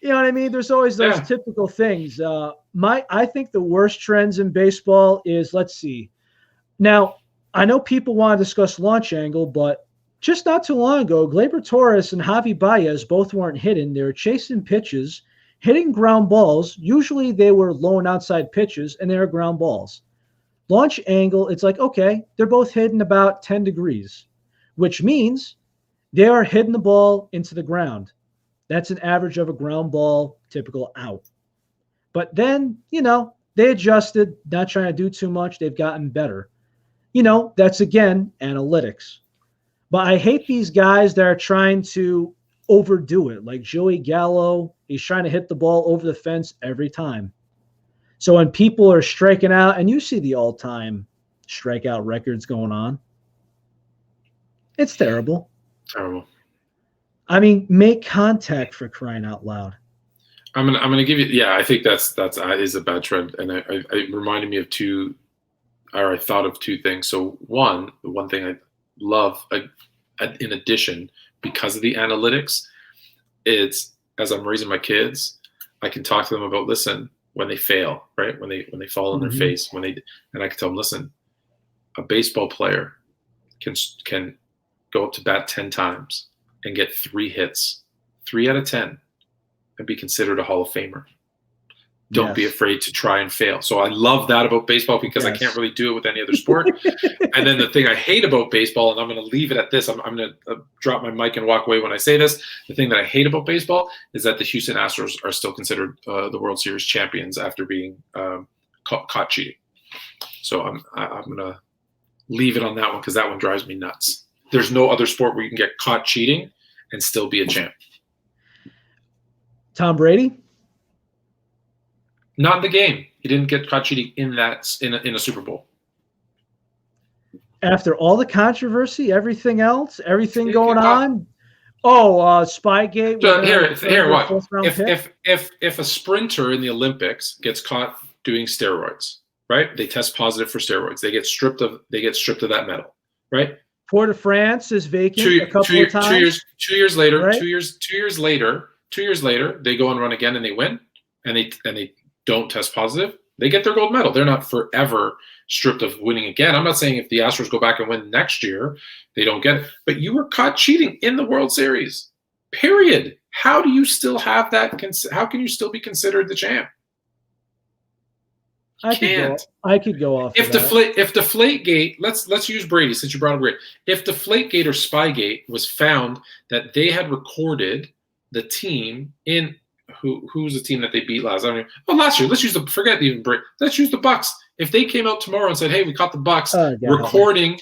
You know what I mean? There's always those typical things. I think the worst trends in baseball is, let's see. Now, I know people want to discuss launch angle, but just not too long ago, Gleyber Torres and Javi Baez both weren't hitting. They were chasing pitches, hitting ground balls. Usually they were low and outside pitches, and they were ground balls. Launch angle, it's like, okay, they're both hitting about 10 degrees, which means they are hitting the ball into the ground. That's an average of a ground ball, typical out. But then, they adjusted, not trying to do too much. They've gotten better. That's, again, analytics. But I hate these guys that are trying to overdo it. Like Joey Gallo, he's trying to hit the ball over the fence every time. So when people are striking out, and you see the all-time strikeout records going on, it's terrible.
Terrible.
I mean, make contact, for crying out loud.
I'm gonna give you. Yeah, I think that is a bad trend, and it reminded me of I thought of two things. So the one thing I love, in addition, because of the analytics, it's as I'm raising my kids, I can talk to them about, listen, when they fail, right? When they fall on their face, and I can tell them, listen, a baseball player can go up to bat 10 times and get 3 hits, 3 out of 10, and be considered a Hall of Famer. Don't be afraid to try and fail. So I love that about baseball because I can't really do it with any other sport. And then the thing I hate about baseball, and I'm going to leave it at this, I'm going to drop my mic and walk away when I say this. The thing that I hate about baseball is that the Houston Astros are still considered the World Series champions after being caught cheating. So I'm going to leave it on that one because that one drives me nuts. There's no other sport where you can get caught cheating and still be a champ.
Tom Brady?
Not in the game. He didn't get caught cheating in a Super Bowl.
After all the controversy, everything else, everything going on, Spygate.
So
When
here,
their
what?
fourth round pick.
If a sprinter in the Olympics gets caught doing steroids, right? They test positive for steroids. They get stripped of that medal, right?
Port of France is vacant a couple of times.
2 years later,
right?
2 years later, they go and run again and they win, and they don't test positive. They get their gold medal. They're not forever stripped of winning again. I'm not saying if the Astros go back and win next year, they don't get it. But you were caught cheating in the World Series. Period. How do you still have that? How can you still be considered the champ?
I could go off.
If Deflategate, let's use Brady since you brought up Brady. If Deflategate or Spygate was found that they had recorded the team in who's the team that they beat last? Last year. Let's use let's use the Bucks. If they came out tomorrow and said, "Hey, we caught the Bucks recording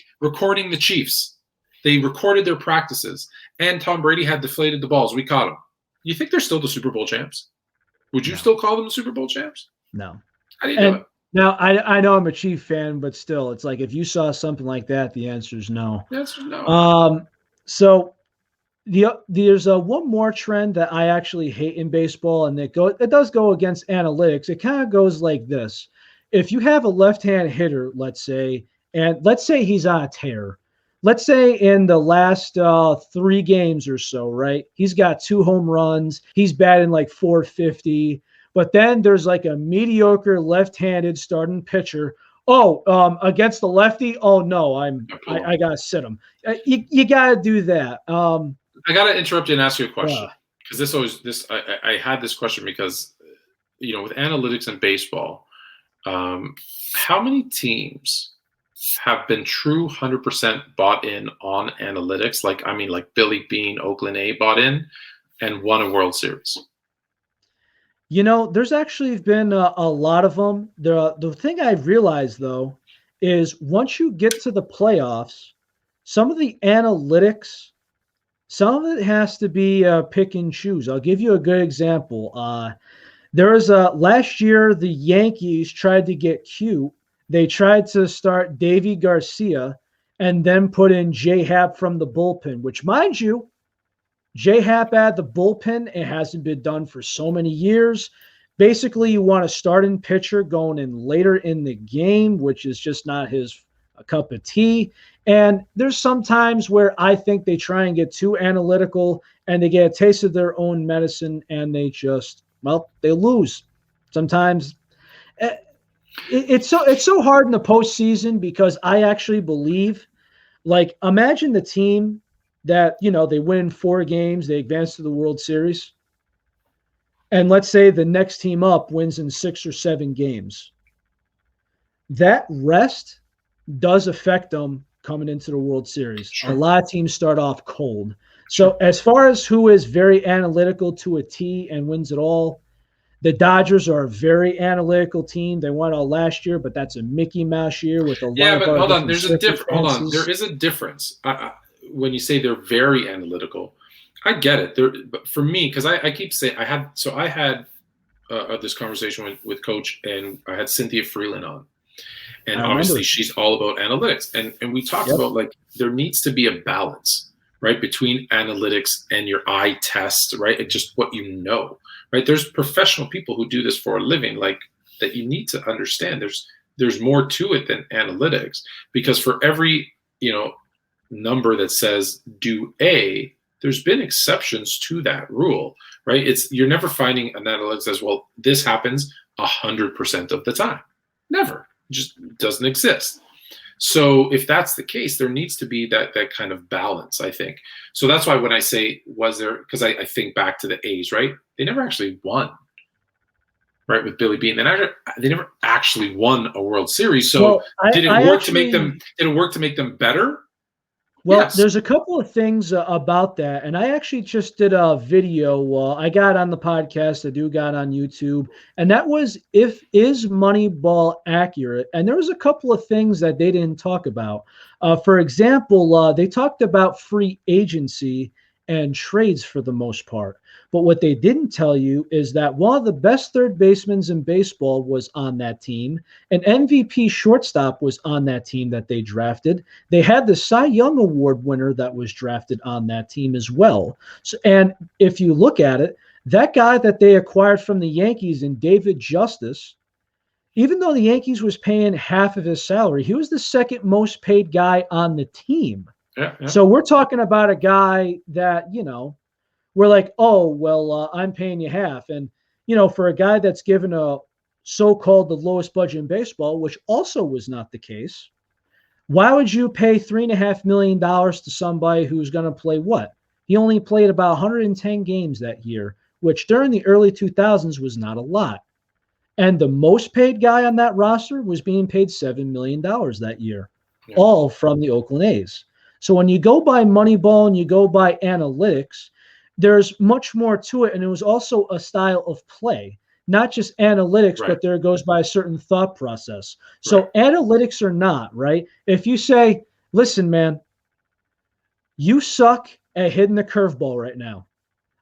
the Chiefs," they recorded their practices, and Tom Brady had deflated the balls. We caught them. You think they're still the Super Bowl champs? Would you still call them the Super Bowl champs?
No.
How do you do it?
Now, I know I'm a Chief fan, but still, it's like if you saw something like that, the answer is no.
The answer is no.
So there's one more trend that I actually hate in baseball, and it does go against analytics. It kind of goes like this. If you have a left-hand hitter, let's say he's on a tear. Let's say in the last 3 games or so, right? He's got 2 home runs. He's batting like .450. But then there's like a mediocre left-handed starting pitcher. Against the lefty? Oh no, I gotta sit him. You gotta do that.
I gotta interrupt you and ask you a question because I had this question because with analytics in baseball, how many teams have been true 100% bought in on analytics? Like Billy Beane, Oakland A bought in and won a World Series.
There's actually been a lot of them. The thing I've realized, though, is once you get to the playoffs, some of the analytics, some of it has to be pick and choose. I'll give you a good example. Last year, the Yankees tried to get cute. They tried to start Davy Garcia and then put in J-Happ from the bullpen, which, mind you, J-Happ at the bullpen, it hasn't been done for so many years. Basically, you want a starting pitcher going in later in the game, which is just not his cup of tea. And there's some times where I think they try and get too analytical and they get a taste of their own medicine and they lose. Sometimes it's so hard in the postseason because I actually believe, imagine the team that, they win 4 games, they advance to the World Series. And let's say the next team up wins in 6 or 7 games. That rest does affect them coming into the World Series. Sure. A lot of teams start off cold. So as far as who is very analytical to a T and wins it all, the Dodgers are a very analytical team. They won all last year, but that's a Mickey Mouse year with a lot of.
Yeah, but hold on. There's a difference. Hold on. There is a difference. When you say they're very analytical, I get it. But for me, because I keep saying I had this conversation with Coach, and I had Cynthia Freeland on, and obviously she's all about analytics, and we talked about there needs to be a balance, right, between analytics and your eye test, right, and just what you know, right. There's professional people who do this for a living, that you need to understand. There's more to it than analytics, because for every number that says do A, there's been exceptions to that rule, right? You're never finding an analytics says, well, this happens 100% of the time. Never. It just doesn't exist. So if that's the case, there needs to be that kind of balance, I think. So that's why when I say because I think back to the A's, right? They never actually won, right, with Billy Beane. They never actually won a World Series. So did it work to make them better?
Well,
yes.
There's a couple of things about that. And I actually just did a video. I got on the podcast. I got on YouTube. And that was, is Moneyball accurate? And there was a couple of things that they didn't talk about. For example, they talked about free agency. and trades for the most part. But what they didn't tell you is that one of the best third basemen in baseball was on that team. An MVP shortstop was on that team that they drafted. They had the Cy Young Award winner that was drafted on that team as well. So, and if you look at it, that guy that they acquired from the Yankees in David Justice, even though the Yankees was paying half of his salary, he was the second most paid guy on the team.
Yeah, yeah.
So we're talking about a guy that, we're like, oh, well, I'm paying you half. And, for a guy that's given a so-called the lowest budget in baseball, which also was not the case, why would you pay $3.5 million to somebody who's going to play what? He only played about 110 games that year, which during the early 2000s was not a lot. And the most paid guy on that roster was being paid $7 million that year, all from the Oakland A's. So when you go by Moneyball and you go by analytics, there's much more to it. And it was also a style of play, not just analytics, but there goes by a certain thought process. So analytics or not, right? If you say, listen, man, you suck at hitting the curveball right now.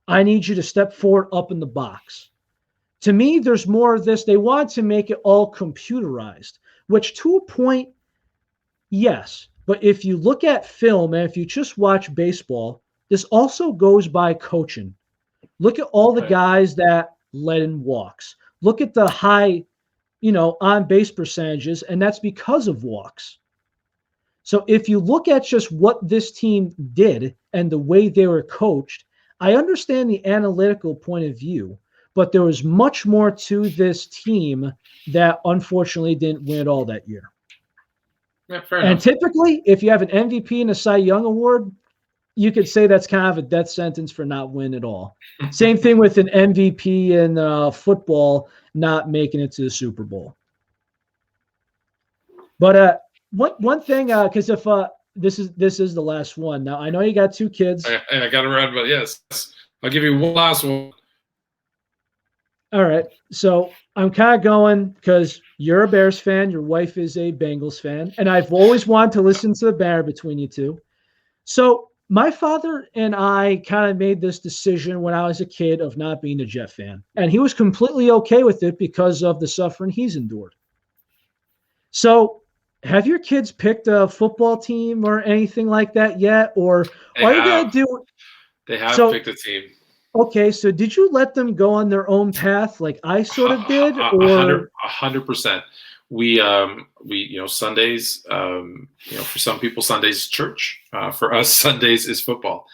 I need you to step forward up in the box. To me, there's more of this. They want to make it all computerized, which to a point, yes. But if you look at film and if you just watch baseball, this also goes by coaching. Look at all the guys that led in walks. Look at the high, on base percentages, and that's because of walks. So if you look at just what this team did and the way they were coached, I understand the analytical point of view. But there was much more to this team that unfortunately didn't win it all that year.
Yeah, fair enough.
And typically, if you have an MVP and a Cy Young Award, you could say that's kind of a death sentence for not winning at all. Same thing with an MVP in football not making it to the Super Bowl. But one thing, because if this is the last one. Now I know you got two kids.
I got around, but yes, I'll give you one last one.
All right. So I'm kind of going because you're a Bears fan. Your wife is a Bengals fan. And I've always wanted to listen to the banter between you two. So my father and I kind of made this decision when I was a kid of not being a Jet fan. And he was completely okay with it because of the suffering he's endured. So have your kids picked a football team or anything like that yet? Or are you going to do –
They have picked a team.
Okay, so did you let them go on their own path like I sort of did?
100%. We Sundays, for some people, Sundays is church. For us, Sundays is football.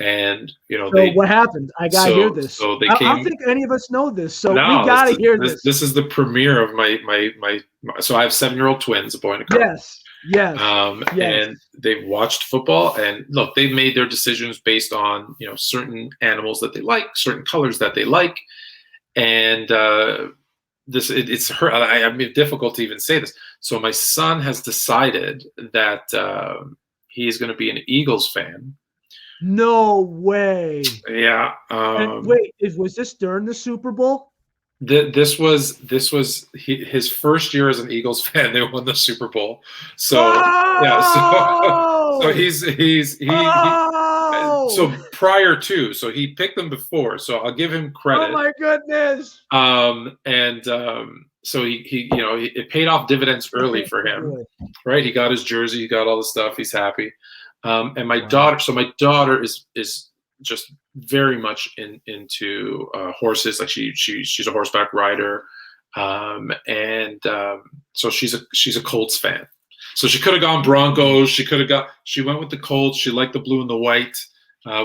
And,
so what happened? I got to hear this.
So they
I
came.
don't think any of us know this, so we got to hear this.
This is the premiere of my so I have 7-year-old twins, a boy and a girl.
Yes. Yes.
And they've watched football, and look, they've made their decisions based on certain animals that they like, certain colors that they like, and it's her. I have difficult to even say this. So my son has decided that he's going to be an Eagles fan.
No way.
Yeah.
And wait, was this during the Super Bowl?
This was his first year as an Eagles fan. They won the Super Bowl, so so so prior to, so he picked them before. So I'll give him credit.
Oh my goodness!
So he it paid off dividends early for him, right? He got his jersey, he got all the stuff. He's happy. And my daughter, so my daughter is just very much into horses. Like she's a horseback rider, so she's a Colts fan. So she could have gone Broncos. She went with the Colts. She liked the blue and the white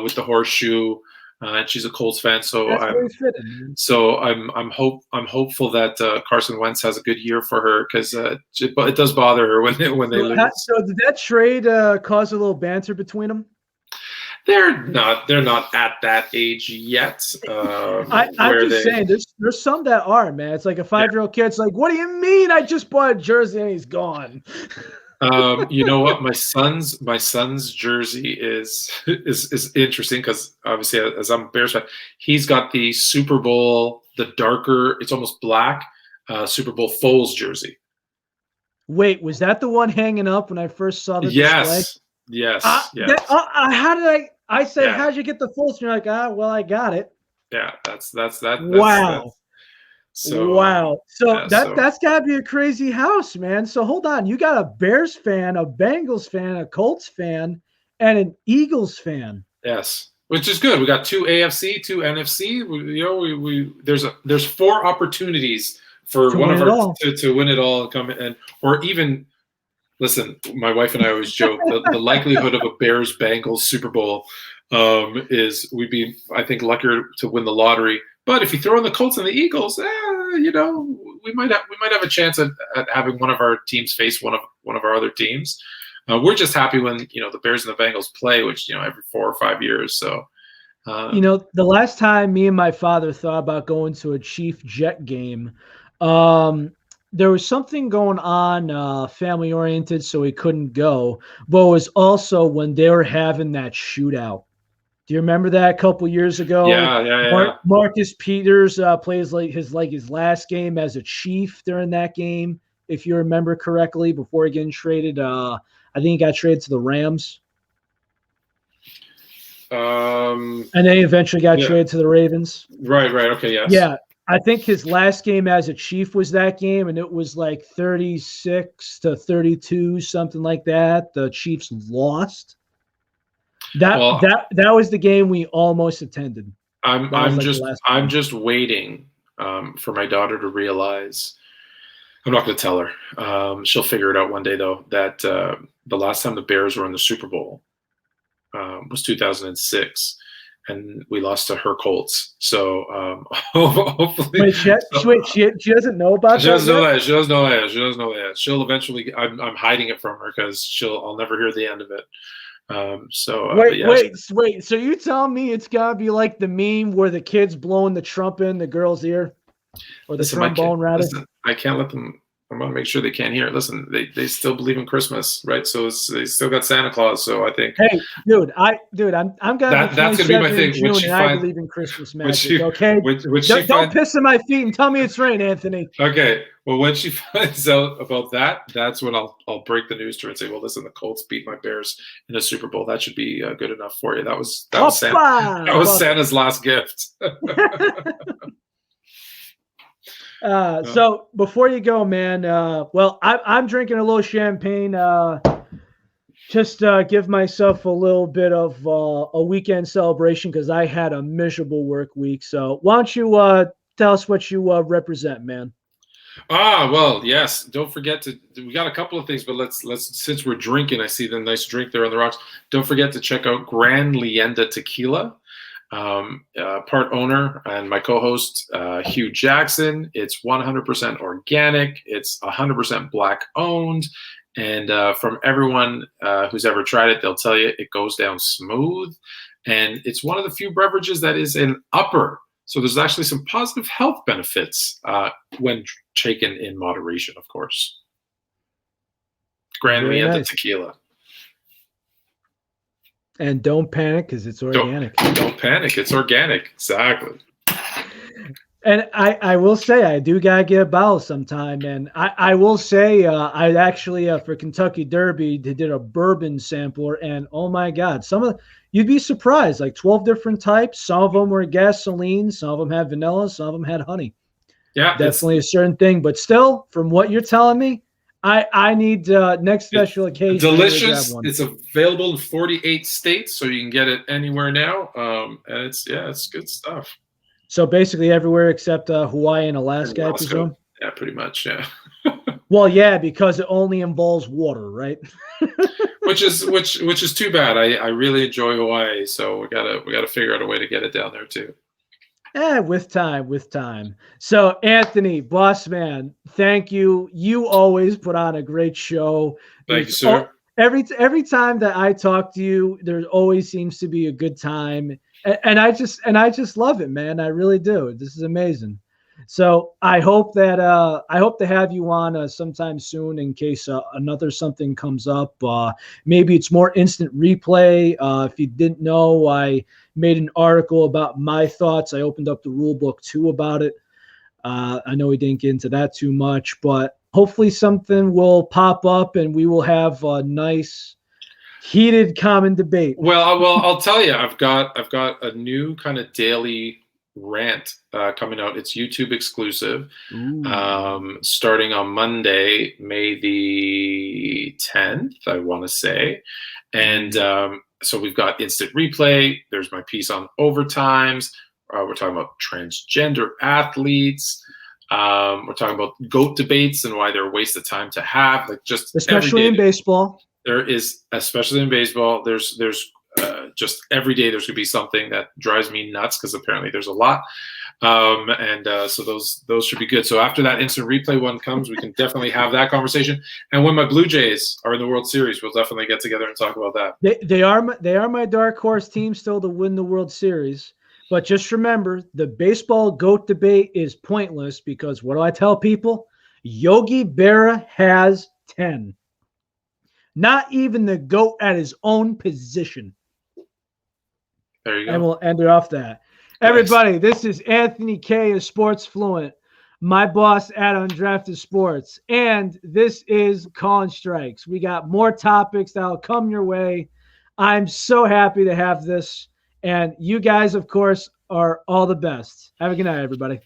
with the horseshoe, and she's a Colts fan. So I'm hopeful that Carson Wentz has a good year for her, because it does bother her when they lose.
So did that trade cause a little banter between them?
They're not at that age yet.
I'm just saying, there's some that are, man. It's like a 5-year-old kid's like, "What do you mean? I just bought a jersey and he's gone."
You know what? My son's jersey is interesting, because obviously, as I'm a Bears fan, he's got the Super Bowl, the darker, it's almost black, Super Bowl Foles jersey.
Wait, was that the one hanging up when I first saw the display?
Yes.
How did I said,
Yeah,
how'd you get the Fultz? And you're like, well, I got it.
yeah. That's
Wow.
so
Wow. So
yeah.
that's gotta be a crazy house, man. So hold on. You got a Bears fan, a Bengals fan, a Colts fan, and an Eagles fan.
Yes, which is good. We got 2 AFC, 2 NFC. There's 4 opportunities for
To
one
win
of
it
our
all.
to win it all and come in, or even listen. My wife and I always joke the likelihood of a Bears Bengals Super Bowl is we'd be, I think, luckier to win the lottery. But if you throw in the Colts and the Eagles, we might have a chance at having one of our teams face one of our other teams. We're just happy when the Bears and the Bengals play, which every 4 or 5 years. So
The last time me and my father thought about going to a Chief Jet game, there was something going on, family oriented, so we couldn't go. But it was also when they were having that shootout. Do you remember that a couple years ago?
yeah.
Marcus Peters plays his last game as a Chief during that game, if you remember correctly, before getting traded. I think he got traded to the Rams. And then he eventually got traded to the Ravens.
Right. Okay. Yes.
Yeah. I think his last game as a Chief was that game, and it was like 36-32, something like that. The Chiefs lost. That was the game we almost attended.
I'm just waiting for my daughter to realize. I'm not going to tell her. She'll figure it out one day, though, that the last time the Bears were in the Super Bowl was 2006, and we lost to her Colts. So hopefully,
wait, she doesn't know about that.
She doesn't know that. She doesn't know that. She'll eventually. I'm hiding it from her because I'll never hear the end of it.
Wait. So you telling me it's gotta be like the meme where the kid's blowing the trumpet in the girl's ear, or the trombone rather?
Listen, I can't let them. I want to make sure they can't hear it. Listen, they still believe in Christmas, right? So they still got Santa Claus. So I think.
Hey, dude, I'm gonna be 27
that's gonna be my thing.
in June, and I believe in Christmas magic. Okay, don't piss in my feet and tell me it's rain, Anthony.
Okay. Well, when she finds out about that, that's when I'll break the news to her and say, "Well, listen, the Colts beat my Bears in a Super Bowl. That should be good enough for you." That was Santa's last gift.
So before you go, man, I'm drinking a little champagne. Just give myself a little bit of a weekend celebration because I had a miserable work week. So why don't you tell us what you represent, man?
Well, yes. Don't forget we got a couple of things, but let's since we're drinking, I see the nice drink there on the rocks. Don't forget to check out Gran Leyenda Tequila. Part owner and my co-host, Hugh Jackson. It's 100% organic. It's 100% black owned. And from everyone who's ever tried it, they'll tell you it goes down smooth. And it's one of the few beverages that is an upper. So there's actually some positive health benefits when taken in moderation, of course. Gran Leyenda Tequila.
And don't panic because it's organic.
Don't panic. It's organic. Exactly.
And I will say I do gotta get a bottle sometime. And I will say I actually for Kentucky Derby they did a bourbon sampler, and oh my God, you'd be surprised, like 12 different types. Some of them were gasoline, some of them had vanilla, some of them had honey. Yeah, definitely a certain thing. But still, from what you're telling me, I need next special occasion.
Delicious. It's available in 48 states, so you can get it anywhere now. And it's good stuff.
So basically everywhere except Hawaii and Alaska, I presume.
Yeah, pretty much. Yeah.
Well, yeah, because it only involves water, right?
which is too bad. I really enjoy Hawaii, so we gotta figure out a way to get it down there too.
With time. So, Anthony, boss man, thank you. You always put on a great show.
Thank you, sir.
Every time that I talk to you, there always seems to be a good time, and I just love it, man. I really do. This is amazing. So I hope to have you on sometime soon in case another something comes up. Maybe it's more instant replay. If you didn't know, I made an article about my thoughts. I opened up the rule book too about it. I know we didn't get into that too much, but hopefully something will pop up and we will have a nice Heated common debate.
Well, I'll tell you, I've got a new kind of daily rant coming out. It's YouTube exclusive, starting on Monday, May the 10th, I want to say. And so we've got instant replay. There's my piece on overtimes. We're talking about transgender athletes. We're talking about GOAT debates and why they're a waste of time to have. Like, just
especially in baseball.
There is, especially in baseball, there's just every day there's going to be something that drives me nuts, because apparently there's a lot. So those should be good. So after that instant replay one comes, we can definitely have that conversation. And when my Blue Jays are in the World Series, we'll definitely get together and talk about that.
They are my dark horse team still to win the World Series. But just remember, the baseball GOAT debate is pointless, because what do I tell people? Yogi Berra has 10. Not even the GOAT at his own position.
There you go.
And we'll end it off that. Nice. Everybody, this is Anthony K of Sports Fluent, my boss at Undrafted Sports. And this is Calling Strikes. We got more topics that'll come your way. I'm so happy to have this. And you guys, of course, are all the best. Have a good night, everybody.